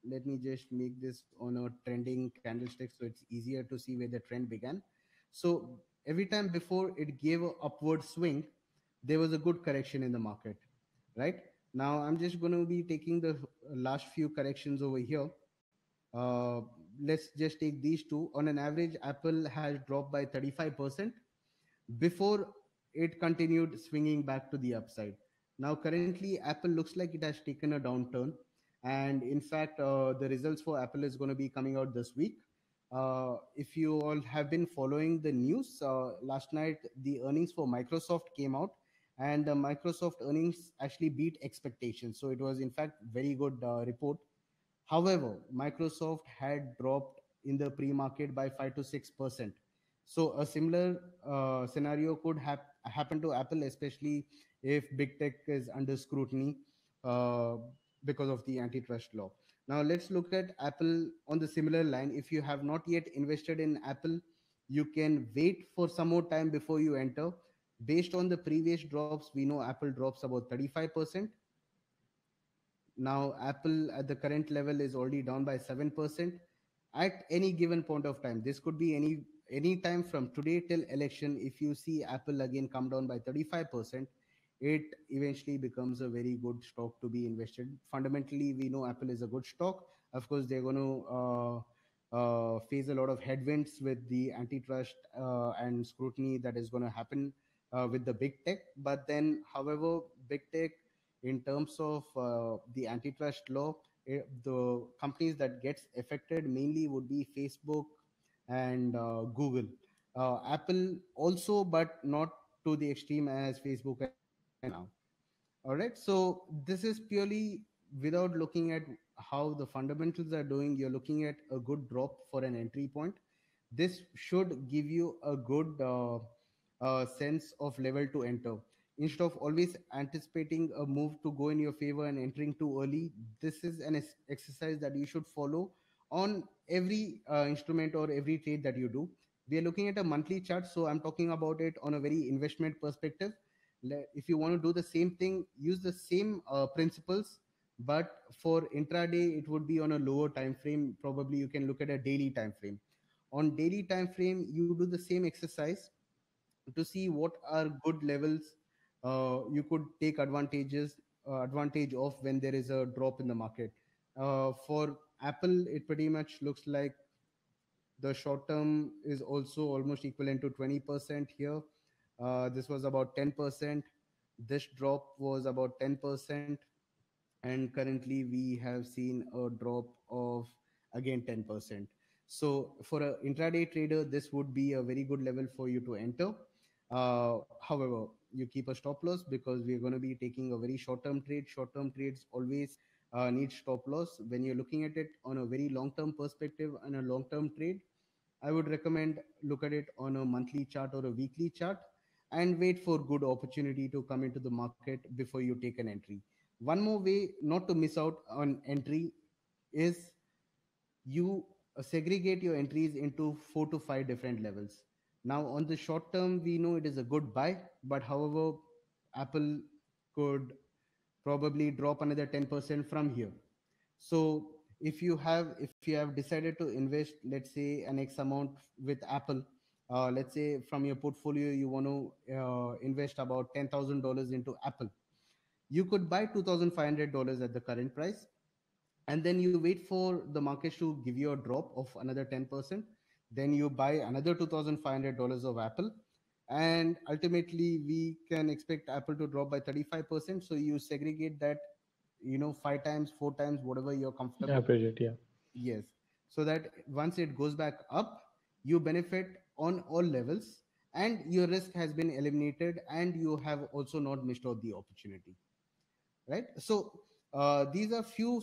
Let me just make this on a trending candlestick so it's easier to see where the trend began. So every time before it gave a upward swing, there was a good correction in the market, right? Now I'm just going to be taking the last few corrections over here. uh, let's just take these two. On an average, Apple has dropped by 35% before it continued swinging back to the upside. Now, currently, Apple looks like it has taken a downturn. And in fact, the results for Apple is going to be coming out this week. If you all have been following the news, last night the earnings for Microsoft came out, and the Microsoft earnings actually beat expectations. So it was, in fact, very good report. However, Microsoft had dropped in the pre-market by 5 to 6%. So a similar scenario could happen to Apple, especially if big tech is under scrutiny. uh, because of the antitrust law. Now let's look at Apple on the similar line. If you have not yet invested in Apple, you can wait for some more time before you enter. Based on the previous drops, we know Apple drops about 35%. Now, Apple at the current level is already down by 7% at any given point of time. This could be any time from today till election. If you see Apple again come down by 35%, it eventually becomes a very good stock to be invested. Fundamentally, we know Apple is a good stock. Of course, they're going to face a lot of headwinds with the antitrust and scrutiny that is going to happen with the big tech. But then, however, big tech in terms of the antitrust law, the companies that gets affected mainly would be Facebook and Google. Apple also, but not to the extreme as Facebook and Google are now. All right. So this is purely without looking at how the fundamentals are doing. You're looking at a good drop for an entry point. This should give you a good sense of level to enter. Instead of always anticipating a move to go in your favor and entering too early, this is an exercise that you should follow on every instrument or every trade that you do. We are looking at a monthly chart, so I'm talking about it on a very investment perspective. If you want to do the same thing, use the same principles, but for intraday it would be on a lower time frame. Probably you can look at a daily time frame. On daily time frame, you do the same exercise to see what are good levels you could take advantage of when there is a drop in the market. For Apple, it pretty much looks like the short term is also almost equivalent to 20% here. This was about 10%. This drop was about 10%. And currently we have seen a drop of again 10%. So for an intraday trader, this would be a very good level for you to enter. However, you keep a stop loss because we're going to be taking a very short term trade. Short term trades always need stop loss. When you're looking at it on a very long term perspective and a long term trade, I would recommend look at it on a monthly chart or a weekly chart and wait for good opportunity to come into the market before you take an entry. One more way not to miss out on entry is you segregate your entries into 4 to 5 different levels. Now, on the short term, we know it is a good buy, but however, Apple could probably drop another 10% from here. So if you have decided to invest, let's say an X amount with Apple, let's say from your portfolio you want to invest about $10,000 into Apple, you could buy $2,500 at the current price, and then you wait for the market to give you a drop of another 10%. Then you buy another $2,500 of Apple, and ultimately we can expect Apple to drop by 35%. So you segregate that, 5 times, 4 times, whatever you're comfortable. Average it, yeah. Yes. So that once it goes back up, you benefit on all levels, and your risk has been eliminated, and you have also not missed out the opportunity, right? So these are few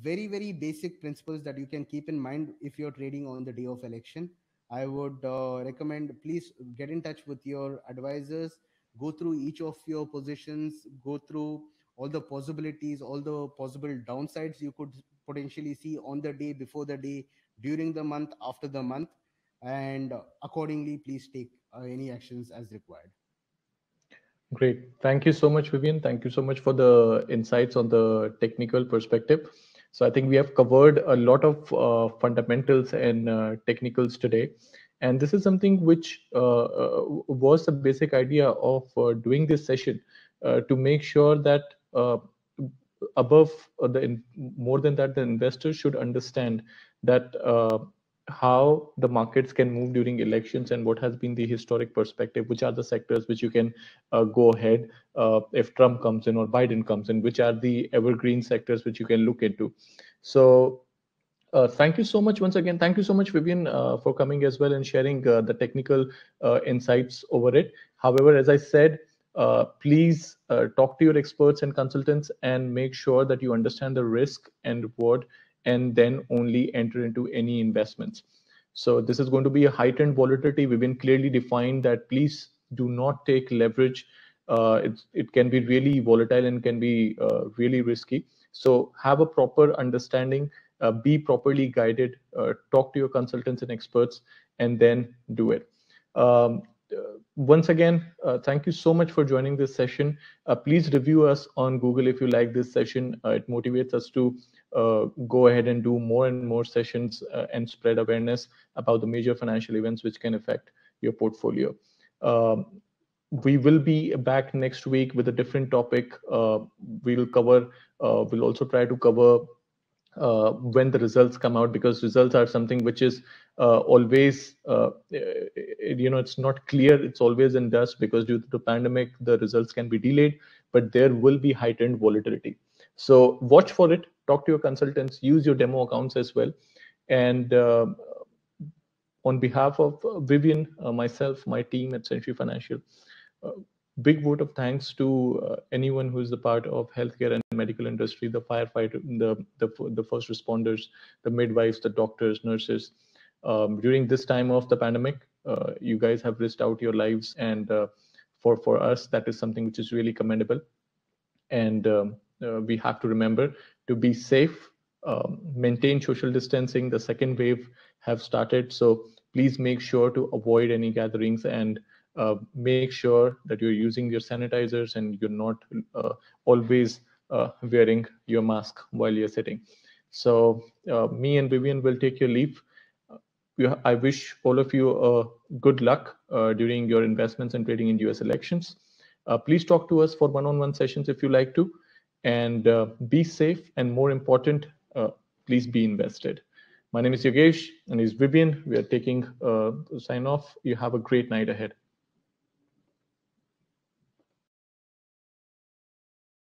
very very basic principles that you can keep in mind if you're trading on the day of election. I would recommend, please get in touch with your advisors, go through each of your positions, go through all the possibilities, all the possible downsides you could potentially see on the day, before the day, during the month, after the month, and accordingly please take any actions as required. Great. Thank you so much, Vivian. Thank you so much for the insights on the technical perspective. So I think we have covered a lot of fundamentals and technicals today. And this is something which was the basic idea of doing this session, to make sure that above more than that, the investors should understand that how the markets can move during elections and what has been the historic perspective, which are the sectors which you can go ahead if Trump comes in or Biden comes in, which are the evergreen sectors which you can look into. So thank you so much once again. Thank you so much, Vivian, for coming as well and sharing the technical insights over it. However, as I said, please talk to your experts and consultants and make sure that you understand the risk and reward, and then only enter into any investments. So this is going to be a heightened volatility. We've been clearly defined that please do not take leverage it can be really volatile and can be really risky. So have a proper understanding, be properly guided, talk to your consultants and experts, and then do it. Once again, thank you so much for joining this session. Please review us on Google if you like this session. It motivates us to go ahead and do more and more sessions and spread awareness about the major financial events which can affect your portfolio. Um, we will be back next week with a different topic. We'll also try to cover when the results come out, because results are something which is always it's not clear, it's always in dust, because due to the pandemic the results can be delayed, but there will be heightened volatility. So watch for it, talk to your consultants, use your demo accounts as well. And on behalf of Vivian, myself, my team at Century Financial, uh, big vote of thanks to anyone who is a part of healthcare and medical industry, the firefighter, the first responders, the midwives, the doctors, nurses. During this time of the pandemic, you guys have risked out your lives, and for us, that is something which is really commendable. And we have to remember to be safe, maintain social distancing. The second wave have started, so please make sure to avoid any gatherings, and make sure that you're using your sanitizers and you're not always wearing your mask while you're sitting. So me and Vivian will take your leave. I wish all of you good luck during your investments and trading in US elections. Please talk to us for one-on-one sessions if you like to, and be safe, and more important, please be invested. My name is Yogesh and is Vivian. We are taking sign off. You have a great night ahead.